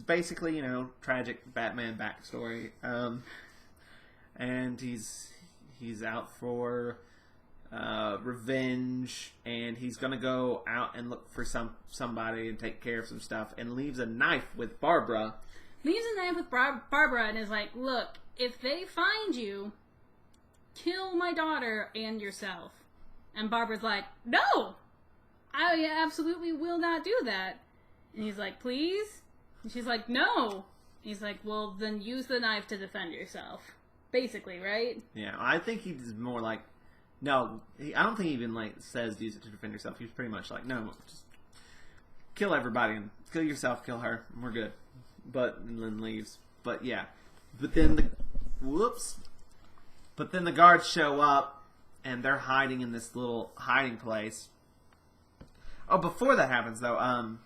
basically, tragic Batman backstory. And he's out for revenge, and he's gonna go out and look for somebody and take care of some stuff, and leaves a knife with Barbara. Leaves a knife with Barbara and is like, look, if they find you, kill my daughter and yourself. And Barbara's like, no! I absolutely will not do that. And he's like, please? And she's like, no! He's like, well, then use the knife to defend yourself. Basically, right? Yeah, I think he's more like, no, I don't think he even like says use it to defend yourself. He's pretty much like, no, just kill everybody and kill yourself, kill her, and we're good. And then leaves. But yeah. But then the guards show up, and they're hiding in this little hiding place. Oh, before that happens, though,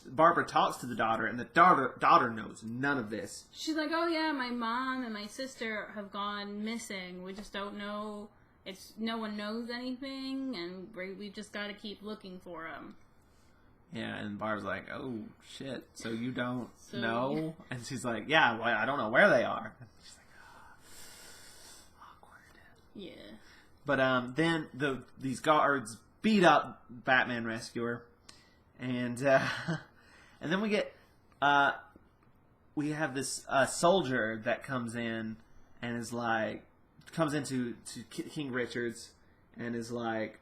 Barbara talks to the daughter, and the daughter knows none of this. She's like, oh yeah, my mom and my sister have gone missing. We just don't know. No one knows anything, and we just got to keep looking for them. Yeah, and Barb's like, oh, shit, so you don't know? And she's like, yeah, well, I don't know where they are. And she's like, oh, awkward. Yeah. But then these guards beat up Batman Rescuer, and then we have this soldier that comes in and is like, comes into King Richard's and is like,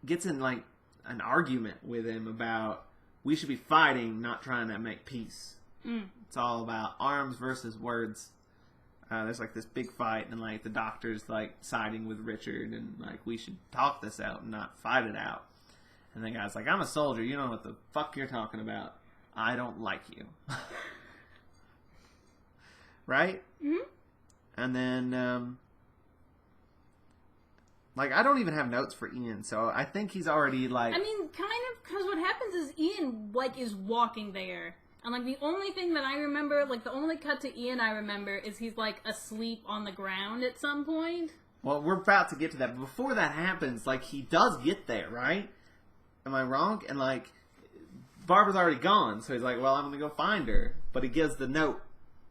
gets in like an argument with him about we should be fighting, not trying to make peace. It's all about arms versus words. There's like this big fight, and like the doctor's like siding with Richard, and like we should talk this out and not fight it out. And the guy's like, I'm a soldier, you don't know what the fuck you're talking about. I don't like you. Right? Mm-hmm. And then Like, I don't even have notes for Ian, so I think he's already, like... I mean, kind of, because what happens is Ian, like, is walking there. And, like, the only thing that I remember, like, the only cut to Ian I remember is he's, like, asleep on the ground at some point. Well, we're about to get to that. But before that happens, like, he does get there, right? Am I wrong? And, like, Barbara's already gone, so he's like, well, I'm going to go find her. But he gives the note,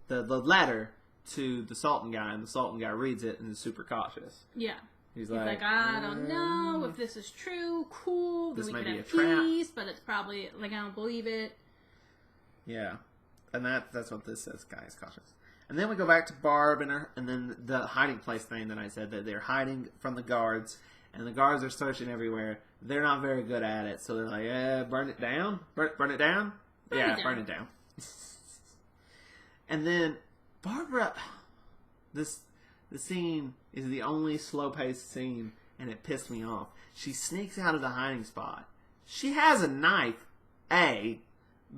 the letter, to the Sultan guy, and the Sultan guy reads it and is super cautious. Yeah. He's like, I don't know if this is true. Cool. Then This we may could be have a trap. peace, but it's probably, like, I don't believe it. Yeah. And that's what this says, guy is cautious. And then we go back to Barb and then the hiding place thing that I said, that they're hiding from the guards, and the guards are searching everywhere. They're not very good at it, so they're like, burn it down? Burn it down? Burn it down. And then Barbara, the scene is the only slow-paced scene, and it pissed me off. She sneaks out of the hiding spot. She has a knife, A.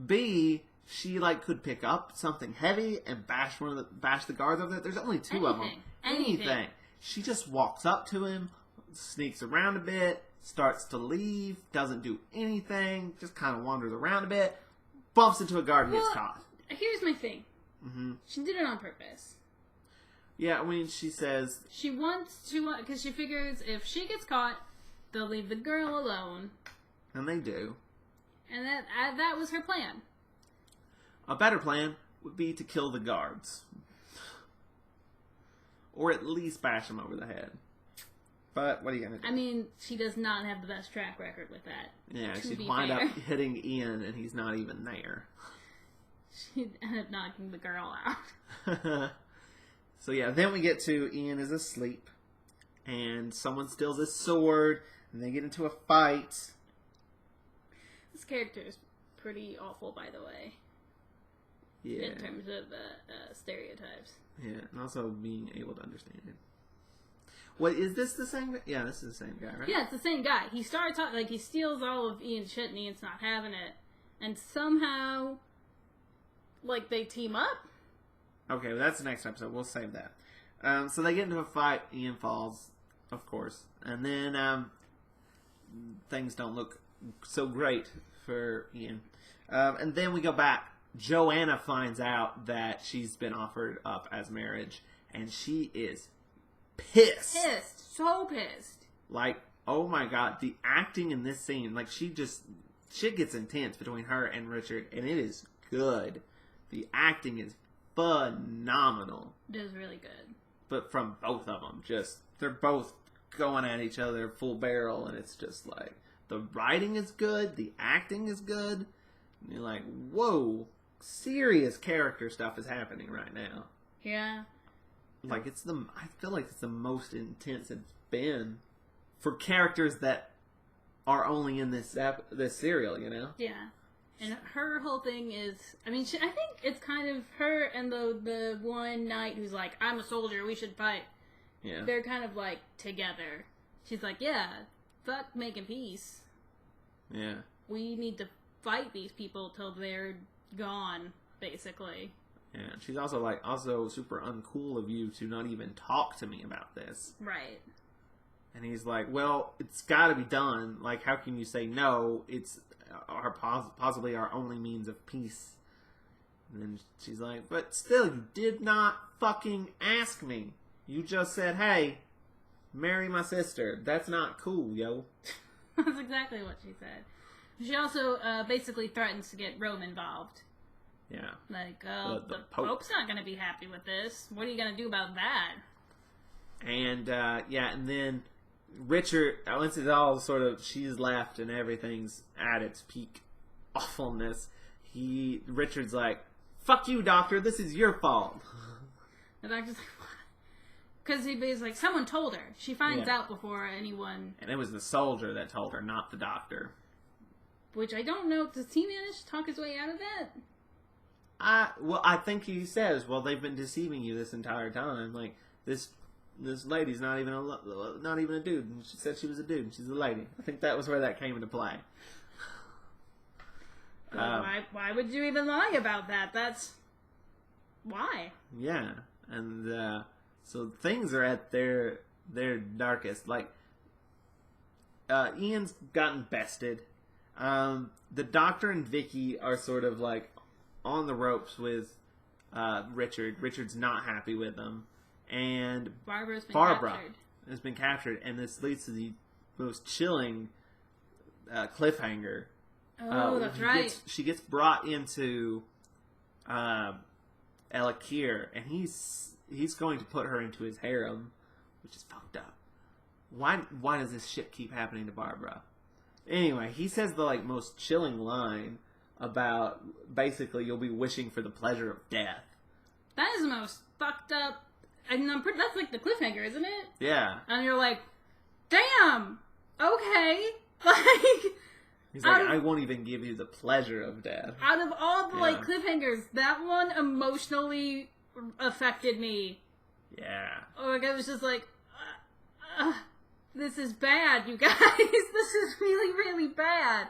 B, she, like, could pick up something heavy and bash the guards over there. There's only two of them. Anything. She just walks up to him, sneaks around a bit, starts to leave, doesn't do anything, just kind of wanders around a bit, bumps into a guard and gets caught. Here's my thing. Mm-hmm. She did it on purpose. Yeah, I mean, she says... She wants to... Because she figures if she gets caught, they'll leave the girl alone. And they do. And that was her plan. A better plan would be to kill the guards. Or at least bash them over the head. But what are you going to do? I mean, she does not have the best track record with that. Yeah, she'd wind up hitting Ian and he's not even there. She'd end up knocking the girl out. So yeah, then we get to Ian is asleep. And someone steals his sword. And they get into a fight. This character is pretty awful, by the way. Yeah. In terms of stereotypes. Yeah, and also being able to understand it. What, is this the same guy? Yeah, this is the same guy, right? Yeah, it's the same guy. He starts out, like, he steals all of Ian's shit and Ian's not having it. And somehow, like, they team up. Okay, well, that's the next episode. We'll save that. So they get into a fight. Ian falls, of course. And then things don't look so great for Ian. And then we go back. Joanna finds out that she's been offered up as marriage, and she is pissed. So pissed. Like, oh my god, the acting in this scene, like, shit gets intense between her and Richard, and it is good. The acting is phenomenal. It is really good. But from both of them, they're both going at each other full barrel, and it's just like, the writing is good, the acting is good, and you're like, whoa, serious character stuff is happening right now. Yeah. Like, I feel like it's the most intense it's been for characters that are only in this serial, you know? Yeah. And her whole thing is, I mean, I think it's kind of her and the one knight who's like, I'm a soldier, we should fight. Yeah. They're kind of like together. She's like, yeah, fuck making peace. Yeah. We need to fight these people till they're gone, basically. Yeah. She's also super uncool of you to not even talk to me about this. Right. And he's like, well, it's got to be done. Like, how can you say no? It's possibly our only means of peace. And then she's like, but still, you did not fucking ask me. You just said, hey, marry my sister. That's not cool, yo. That's exactly what she said. She also basically threatens to get Rome involved. Yeah. Like, the Pope's not going to be happy with this. What are you going to do about that? And, yeah, and then Richard, once it's all sort of, she's left and everything's at its peak awfulness, Richard's like, fuck you, doctor, this is your fault. The doctor's like, what? Because he's like, someone told her. She finds out before anyone. And it was the soldier that told her, not the doctor. Which I don't know, does he manage to talk his way out of that? Well, I think he says, well, they've been deceiving you this entire time. Like, this lady's not even a dude. And she said she was a dude, and she's a lady. I think that was where that came into play. Why would you even lie about that? Why? Yeah, and so things are at their darkest. Like, Ian's gotten bested. The Doctor and Vicky are sort of like on the ropes with Richard. Richard's not happy with them, and Barbara captured. Has been captured, and this leads to the most chilling cliffhanger. Oh, that's right. She gets brought into Elakir, and he's going to put her into his harem, which is fucked up. Why does this shit keep happening to Barbara? Anyway, he says the most chilling line about basically you'll be wishing for the pleasure of death. That is the most fucked up. And that's like the cliffhanger, isn't it? Yeah. And you're like, damn. Okay. Like. He's like, I won't even give you the pleasure of death. Out of all the cliffhangers, that one emotionally affected me. Yeah. Like I was just like, this is bad, you guys. This is really, really bad.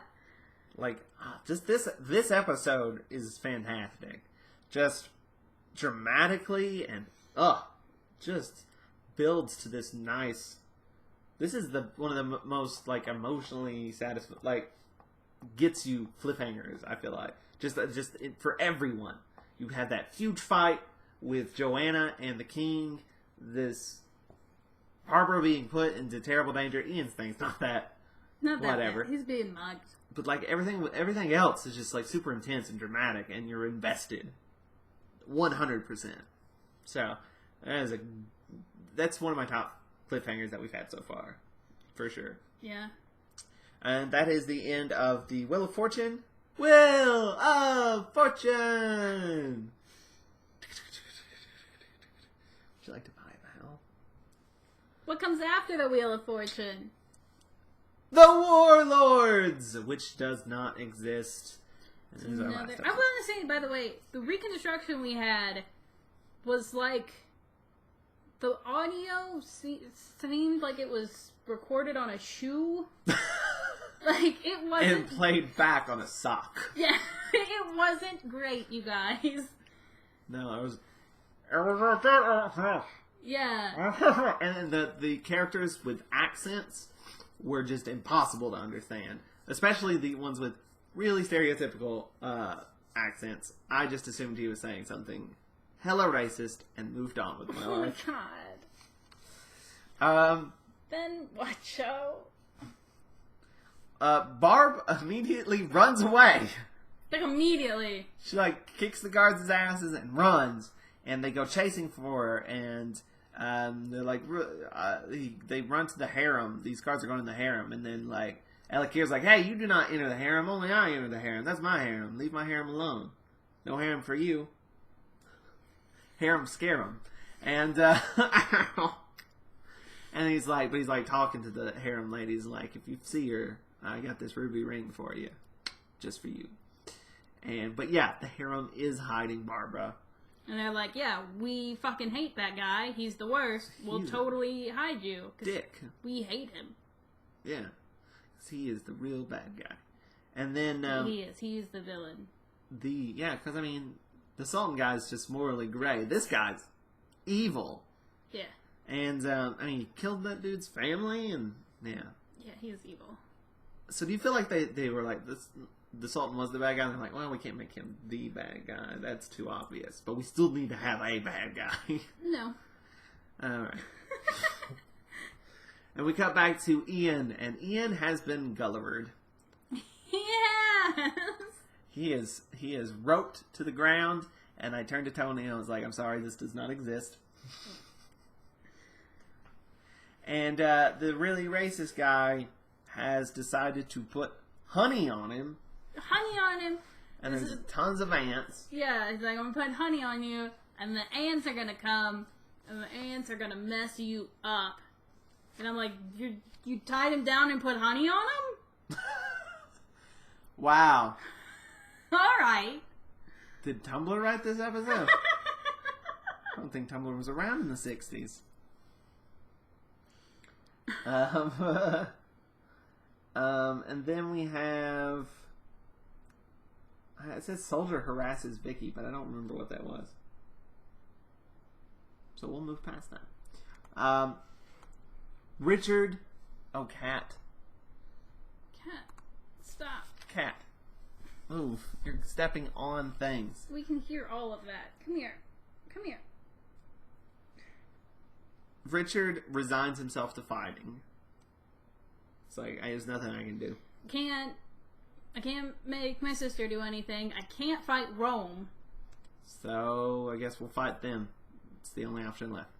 Like, just this episode is fantastic. Just dramatically and just builds to this nice. This is one of the most emotionally satisfying, gets you cliffhangers. I feel like just for everyone. You have that huge fight with Joanna and the King. This Barbara being put into terrible danger. Ian's thing's not that. Not that whatever. Bad. He's being mugged. But everything else is just super intense and dramatic, and you're invested 100%. So that's one of my top cliffhangers that we've had so far, for sure. Yeah. And that is the end of the Wheel of Fortune. Wheel of Fortune! Would you like to buy a bell? What comes after the Wheel of Fortune? The Warlords! Which does not exist. I want to say, by the way, the reconstruction we had was like... The audio seemed like it was recorded on a shoe. It wasn't... And played back on a sock. Yeah, it wasn't great, you guys. No, it was... Yeah. And the characters with accents were just impossible to understand. Especially the ones with really stereotypical accents. I just assumed he was saying something hella racist and moved on with my life. Oh my god. Then Barb immediately runs away. Immediately. She kicks the guards' asses and runs, and they go chasing for her, and they're they run to the harem. These guards are going to the harem, and then Elakir's like, "Hey, you do not enter the harem. Only I enter the harem. That's my harem. Leave my harem alone. No harem for you." Harem scare him, and and he's talking to the harem ladies if you see her, I got this ruby ring for you, just for you. But yeah, the harem is hiding Barbara, and they're like, yeah, we fucking hate that guy. He's the worst. We'll totally hide you. Dick. We hate him. Yeah, because he is the real bad guy. And then he is. He's the villain. Because the Sultan guy's just morally gray. This guy's evil. Yeah. And, he killed that dude's family, and, yeah. Yeah, he was evil. So do you feel like they were the Sultan was the bad guy, and they're like, well, we can't make him the bad guy. That's too obvious. But we still need to have a bad guy. No. Alright. And we cut back to Ian, and Ian has been Gullivered. Yes! He is roped to the ground, and I turned to Tony and I was like, I'm sorry, this does not exist. And the really racist guy has decided to put honey on him. Honey on him? And there's tons of ants. Yeah, he's like, I'm going to put honey on you, and the ants are going to come, and the ants are going to mess you up. And I'm like, you tied him down and put honey on him? Wow. Alright. Did Tumblr write this episode? I don't think Tumblr was around in the 60s. And then we have... It says Soldier harasses Vicky, but I don't remember what that was. So we'll move past that. Richard O'Cat Cat, stop. Cat. Move. You're stepping on things. We can hear all of that. Come here. Come here. Richard resigns himself to fighting. It's like, there's nothing I can do. I can't make my sister do anything. I can't fight Rome. So, I guess we'll fight them. It's the only option left.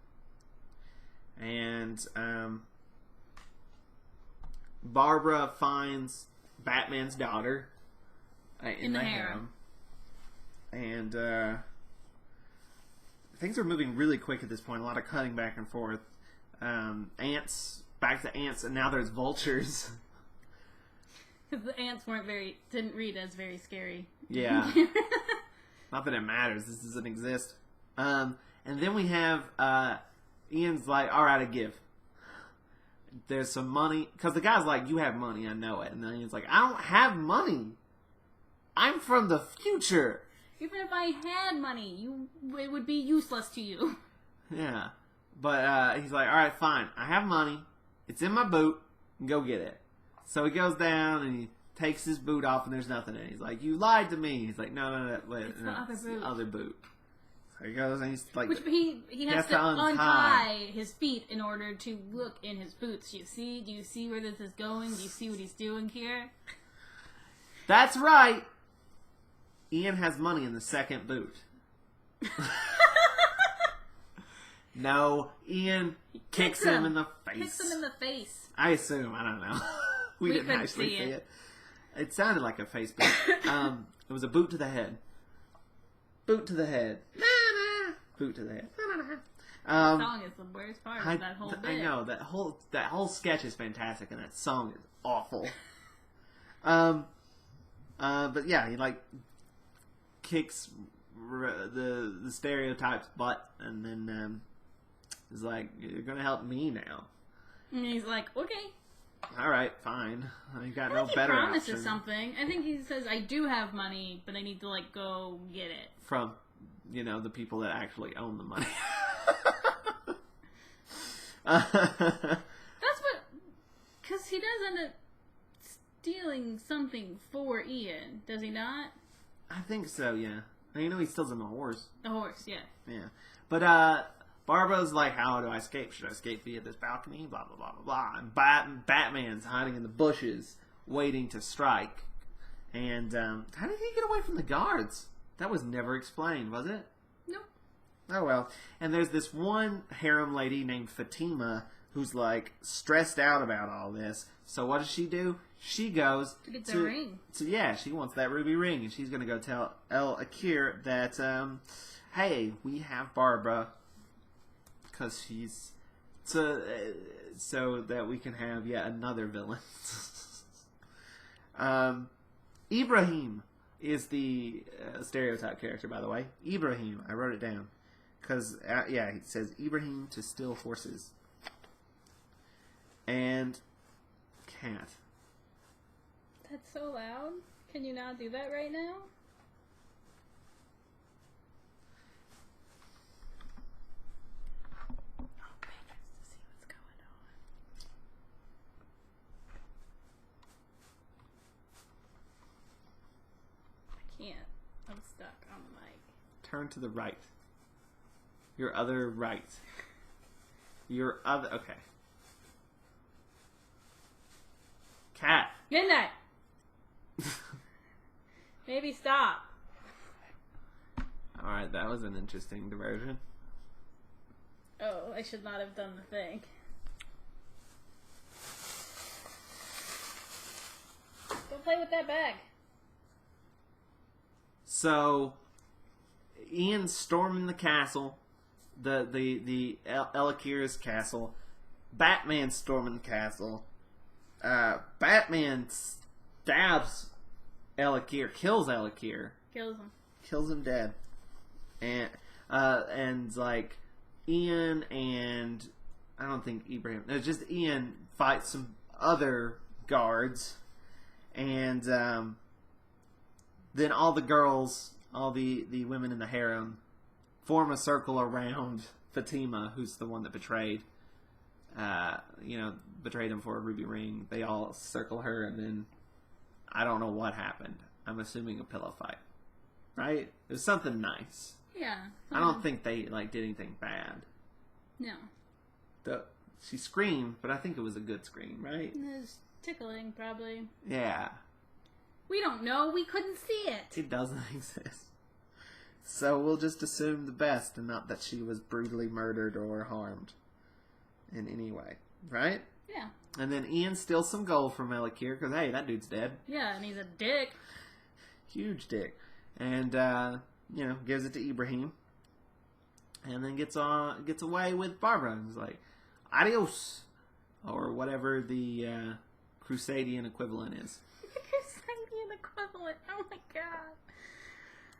And, Barbara finds Batman's daughter in the harem. And, things are moving really quick at this point. A lot of cutting back and forth. Ants, back to ants, and now there's vultures. The ants didn't read as very scary. Yeah. Not that it matters. This doesn't exist. And then we have, Ian's like, alright, I give. There's some money. Because the guy's like, you have money, I know it. And then Ian's like, I don't have money. I'm from the future. Even if I had money, it would be useless to you. Yeah. But he's like, alright, fine. I have money. It's in my boot. Go get it. So he goes down and he takes his boot off and there's nothing in it. He's like, you lied to me. He's like, no, wait. It's no, the other boot. The other boot. So he goes and he's like... Which he has to untie his feet in order to look in his boots. Do you see where this is going? Do you see what he's doing here? That's right. Ian has money in the second boot. No, Ian kicks him in the face. Kicks him in the face. I assume. I don't know. we didn't actually see it. It sounded like a face boot. It was a boot to the head. Boot to the head. Boot to the head. That song is the worst part of that whole bit. I know. That whole sketch is fantastic, and that song is awful. But yeah, he like kicks the stereotype's butt, and then is like, "You're gonna help me now." And he's like, "Okay." All right, fine. I got I no think better he promises option. something. I think he says, "I do have money, but I need to like go get it from, the people that actually own the money." That's what, because he does end up stealing something for Ian, does he not? I think so. Yeah. He steals him a horse. The horse, yeah. Yeah. But Barbara's like, how do I escape? Should I escape via this balcony? Blah, blah, blah, blah, blah. And Batman's hiding in the bushes, waiting to strike. And how did he get away from the guards? That was never explained, was it? Nope. Oh, well. And there's this one harem lady named Fatima who's, like, stressed out about all this. So what does she do? She goes to get the ring. So, yeah, she wants that ruby ring. And she's going to go tell El Akir that, hey, we have Barbara. Because she's... So that we can have yet another villain. Ibrahim is the stereotype character, by the way. Ibrahim. I wrote it down. Because, yeah, he says Ibrahim to steal horses. And cat. That's so loud. Can you not do that right now? Oh, patrons to see what's going on. I can't. I'm stuck on the mic. Turn to the right. Your other right. Your other... Okay. Cat. Midnight! Maybe stop. Alright, that was an interesting diversion. Oh, I should not have done the thing. Go play with that bag. So, Ian's storming the castle. The Elakir's castle. Batman's storming the castle. Batman stabs Elakir, kills Elakir. Kills him dead. And like, Ian and, I don't think Ibrahim, no, just Ian fights some other guards. And, then all the girls, all the women in the harem, form a circle around Fatima, who's the one that betrayed betrayed him for a ruby ring. They all circle her, and then I don't know what happened. I'm assuming a pillow fight, right? It was something nice. Yeah. I don't think they did anything bad. No. She screamed, but I think it was a good scream, right? It was tickling, probably. Yeah. We don't know. We couldn't see it. It doesn't exist. So we'll just assume the best, and not that she was brutally murdered or harmed in any way, right? Yeah. And then Ian steals some gold from Elakir, because, hey, that dude's dead. Yeah, and he's a dick. Huge dick. And, gives it to Ibrahim. And then gets away with Barbara. And he's like, adios. Or whatever the Crusadian equivalent is. The Crusadian equivalent. Oh my god.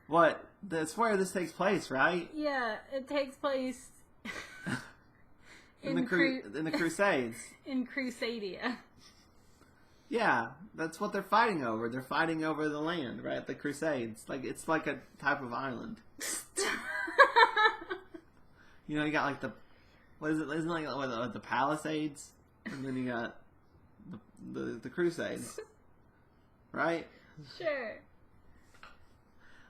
What? That's where this takes place, right? Yeah, it takes place in the Crusades. In Crusadia. Yeah, that's what they're fighting over. They're fighting over the land, right? The Crusades. It's like a type of island. You got like isn't it like the Palisades? And then you got the Crusades. Right? Sure.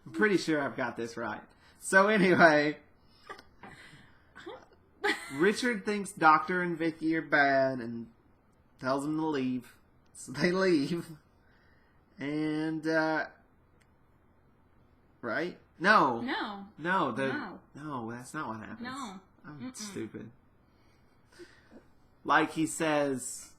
I'm pretty sure I've got this right. So anyway, Richard thinks Doctor and Vicky are bad and tells them to leave. So they leave. And, right? No. No, that's not what happens. No. I'm stupid. Like he says,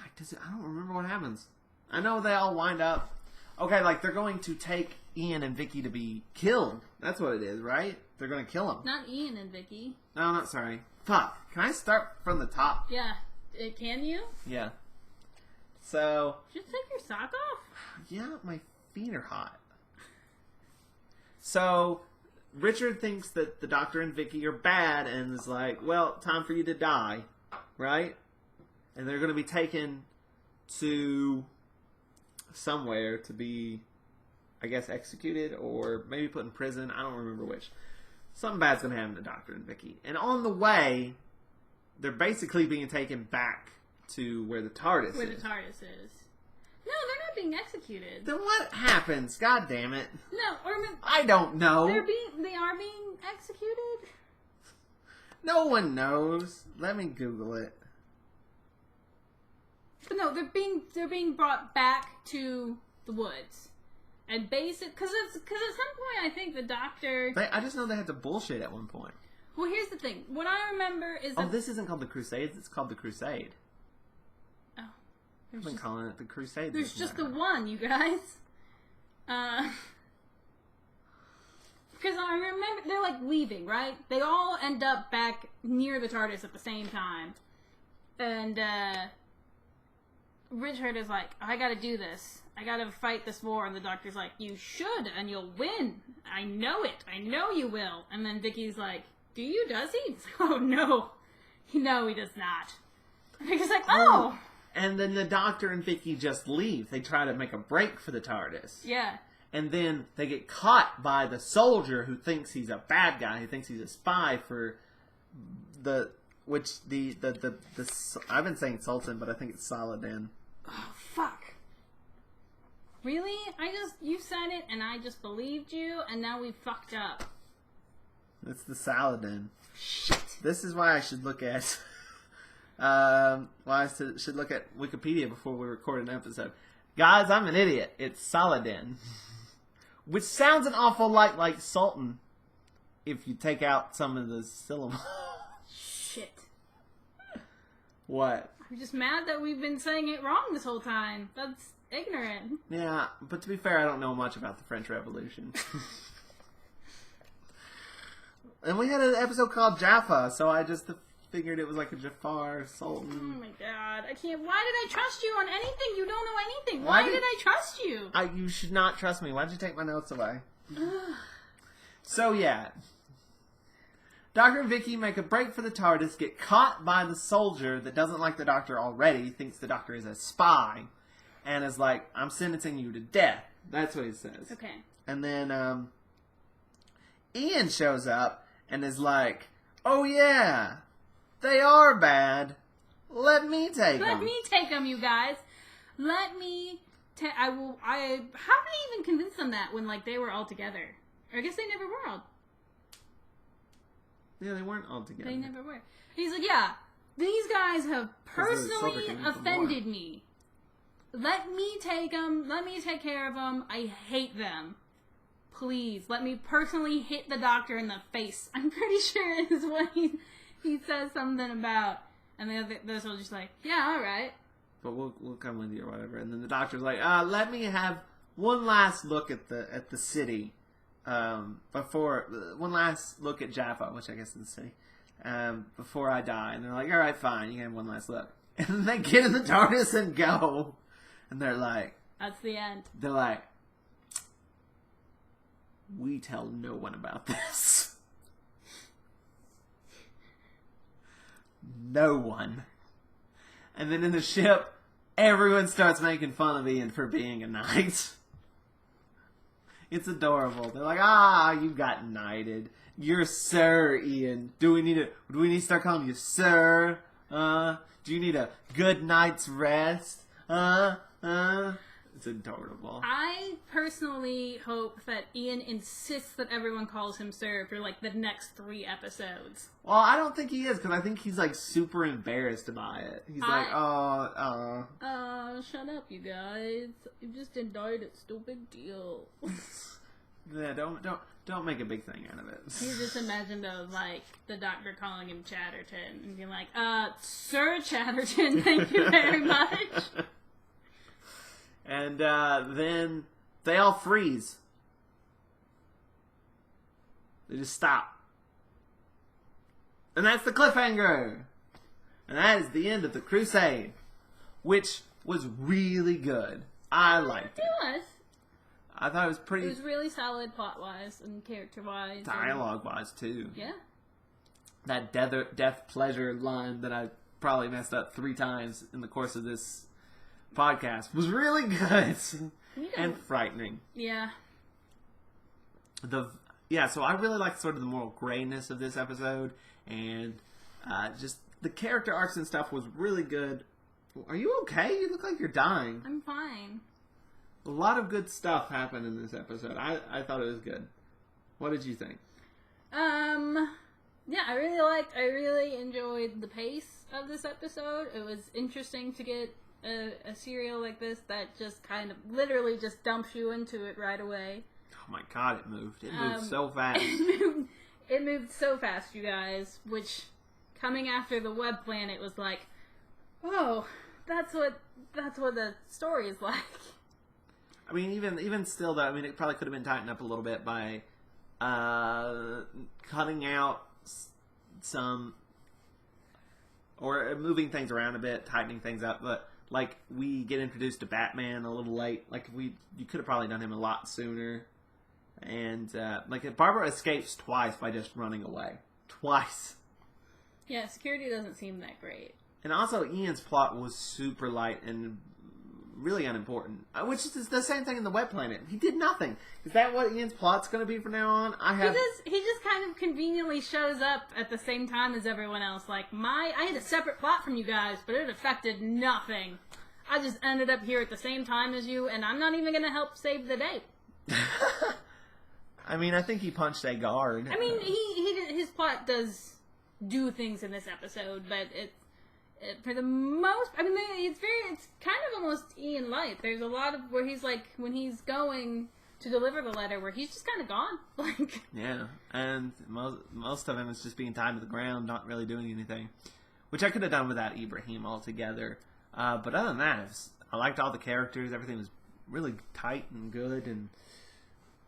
I don't remember what happens. I know they all wind up. Okay, they're going to take Ian and Vicky to be killed. That's what it is, right? They're going to kill them. Not Ian and Vicky. No, not sorry. Fuck. Can I start from the top? Yeah. Can you? Yeah. So. Just take your sock off? Yeah, my feet are hot. So, Richard thinks that the Doctor and Vicky are bad and is like, well, time for you to die. Right? And they're going to be taken to somewhere to be, I guess, executed or maybe put in prison. I don't remember which. Something bad's going to happen to Doctor and Vicky. And on the way, they're basically being taken back to where the TARDIS is. Where the TARDIS is. No, they're not being executed. Then what happens? God damn it. No, I don't know. They are being executed? No one knows. Let me Google it. But no, they're being brought back to the woods. And because at some point I think the Doctor... I just know they had to bullshit at one point. Well, here's the thing. What I remember is that... Oh, this isn't called the Crusades. It's called the Crusade. Oh. I've been calling it the Crusade. There's just the one, you guys. Because I remember... They're, leaving, right? They all end up back near the TARDIS at the same time. And, Richard is like, I gotta do this. I gotta fight this war. And the Doctor's like, you should, and you'll win. I know it. I know you will. And then Vicky's like, do you? Does he? He's like, oh, no. No, he does not. And Vicky's like, oh. And then the Doctor and Vicky just leave. They try to make a break for the TARDIS. Yeah. And then they get caught by the soldier who thinks he's a bad guy, who thinks he's a spy for I've been saying Sultan, but I think it's Saladin. Oh, fuck. Really? You said it, and I just believed you, and now we fucked up. It's the Saladin. Shit. This is why I should look at... should look at Wikipedia before we record an episode. Guys, I'm an idiot. It's Saladin. Which sounds an awful lot like Sultan, if you take out some of the syllables. Shit. What? I'm just mad that we've been saying it wrong this whole time. That's ignorant. Yeah, but to be fair, I don't know much about the French Revolution. And we had an episode called Jaffa, so I just figured it was like a Jafar, Sultan. Oh my god, I can't. Why did I trust you on anything? You don't know anything. Why did I trust you? You should not trust me. Why did you take my notes away? So yeah. Doctor and Vicky make a break for the TARDIS, get caught by the soldier that doesn't like the Doctor already, thinks the Doctor is a spy, and is like, I'm sentencing you to death. That's what he says. Okay. And then Ian shows up and is like, oh yeah, They are bad. Let me take them. Let me take them, you guys. Let me take... How did I even convince them that when, like, they were all together? Or I guess they never were all... Yeah, they weren't all together. They never were. He's like, yeah, these guys have personally offended me. Let me take them. Let me take care of them. I hate them. Please, let me personally hit the doctor in the face. I'm pretty sure is what he says something about. And the soldier's like, yeah, all right. But we'll come with you or whatever. And then the doctor's like, let me have one last look at the city. Before one last look at Jaffa, which I guess is the city, before I die. And they're like, all right, fine, you can have one last look. And then they get in the TARDIS and go. And they're like, that's the end. They're like, we tell no one about this. No one. And then in the ship, everyone starts making fun of Ian for being a knight. It's adorable. They're like, you got knighted. You're Sir Ian. Do we need to start calling you Sir? Do you need a good night's rest? It's adorable. I personally hope that Ian insists that everyone calls him Sir for like the next 3 episodes. Well, I don't think he is, because I think he's like super embarrassed by it. He's like, oh, shut up, you guys. You just indicted. It's no big deal. Yeah, don't make a big thing out of it. You just imagine though, like the doctor calling him Chatterton and being like, Sir Chatterton, thank you very much. And then they all freeze. They just stop. And that's the cliffhanger. And that is the end of the Crusade, which was really good. I liked it. It was. I thought it was pretty... It was really solid plot-wise and character-wise. Dialogue-wise, too. Yeah. That death pleasure line that I probably messed up 3 times in the course of this podcast was really good. And frightening. Yeah. So I really liked sort of the moral grayness of this episode, and just the character arcs and stuff was really good. Are you okay? You look like you're dying. I'm fine. A lot of good stuff happened in this episode. I thought it was good. What did you think? Yeah, I really enjoyed the pace of this episode. It was interesting to get a serial like this that just kind of literally just dumps you into it right away. Oh my god, it moved. It moved so fast. It moved so fast, you guys, which coming after the web planet was like, oh, that's what the story is like. I mean, even still, though, I mean, it probably could have been tightened up a little bit by cutting out some, or moving things around a bit, tightening things up. But like, we get introduced to Batman a little late. Like, you could have probably done him a lot sooner. And like, Barbara escapes twice by just running away. Twice. Yeah, security doesn't seem that great. And also, Ian's plot was super light and really unimportant. Which is the same thing in the Web Planet. He did nothing. Is that what Ian's plot's going to be from now on? He just kind of conveniently shows up at the same time as everyone else. Like, I had a separate plot from you guys, but it affected nothing. I just ended up here at the same time as you, and I'm not even going to help save the day. I mean, I think he punched a guard. I mean, his plot does do things in this episode, but for the most, I mean, it's kind of almost Ian light. There's a lot of where he's like, when he's going to deliver the letter, where he's just kind of gone. Like, yeah, and most of him is just being tied to the ground, not really doing anything, which I could have done without Ibrahim altogether. But other than that, I liked all the characters. Everything was really tight and good, and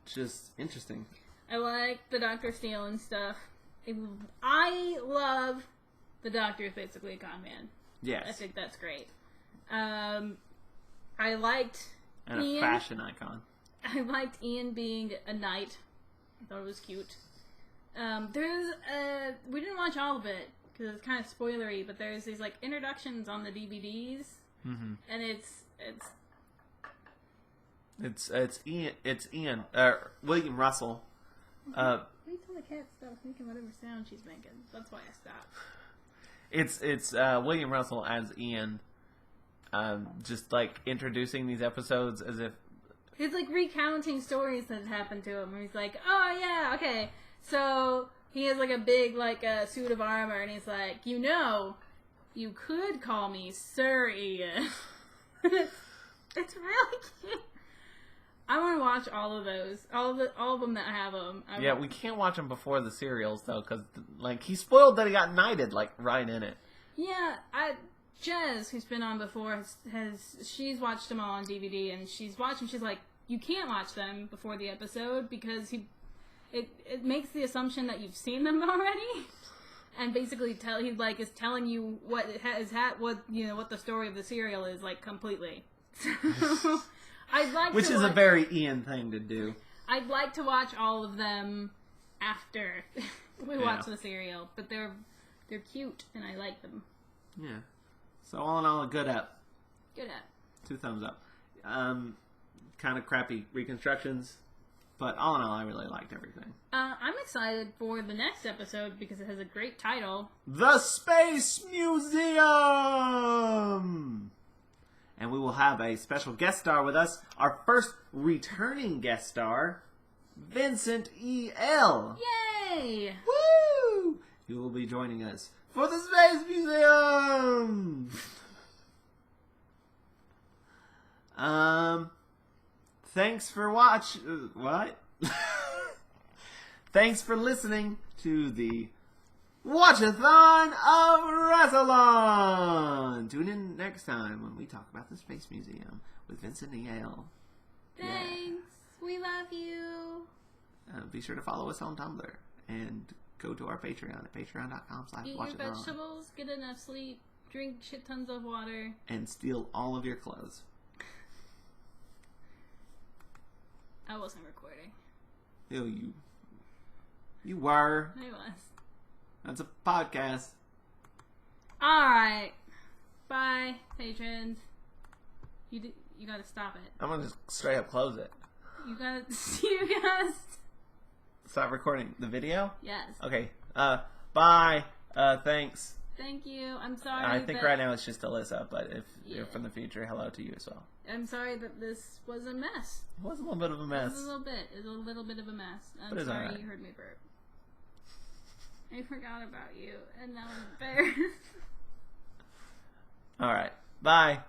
just interesting. I like the Dr. stealing stuff. I love the Doctor is basically a con man. Yes. I think that's great. I liked and Ian. A fashion icon. I liked Ian being a knight. I thought it was cute. We didn't watch all of it because it's kind of spoilery, but there's these like introductions on the DVDs, and it's Ian. William Russell. Wait till the cat stops making whatever sound she's making. That's why I stopped. It's William Russell as Ian, just like introducing these episodes as if he's like recounting stories that happened to him. And he's like, "Oh yeah, okay." So he has like a big suit of armor, and he's like, you could call me Sir Ian. It's really cute. I want to watch all of those, all of them that have them. We can't watch them before the serials though, because he spoiled that he got knighted right in it. Yeah, Jez, who's been on before, she's watched them all on DVD, and she's watching. She's like, you can't watch them before the episode because it makes the assumption that you've seen them already, and basically is telling you what what the story of the serial is completely. So I'd like which to is watch, a very Ian thing to do. I'd like to watch all of them after we watch the serial, but they're cute and I like them. Yeah. So all in all, a good app. Good app. 2 thumbs up. Kind of crappy reconstructions, but all in all, I really liked everything. I'm excited for the next episode because it has a great title. The Space Museum! And we will have a special guest star with us. Our first returning guest star, Vincent E.L. Yay! Woo! He will be joining us for the Space Museum! Thanks for what? Thanks for listening to the Watch-A-Thon of Wrestlon! Tune in next time when we talk about the Space Museum with Vincent E.L. Thanks. Yeah. We love you. Be sure to follow us on Tumblr and go to our Patreon at patreon.com/watchathon. Eat your vegetables, get enough sleep, drink shit tons of water. And steal all of your clothes. I wasn't recording. Ew, you were. I was. That's a podcast. Alright. Bye, patrons. You gotta stop it. I'm gonna just straight up close it. You gotta stop recording the video? Yes. Okay. Bye. Thanks. Thank you. I'm sorry. I think right now it's just Alyssa, but if you're from the future, hello to you as well. I'm sorry that this was a mess. It was a little bit of a mess. It was a little bit of a mess. I'm sorry right. You heard me burp. I forgot about you, and now I'm embarrassed. Alright. Bye.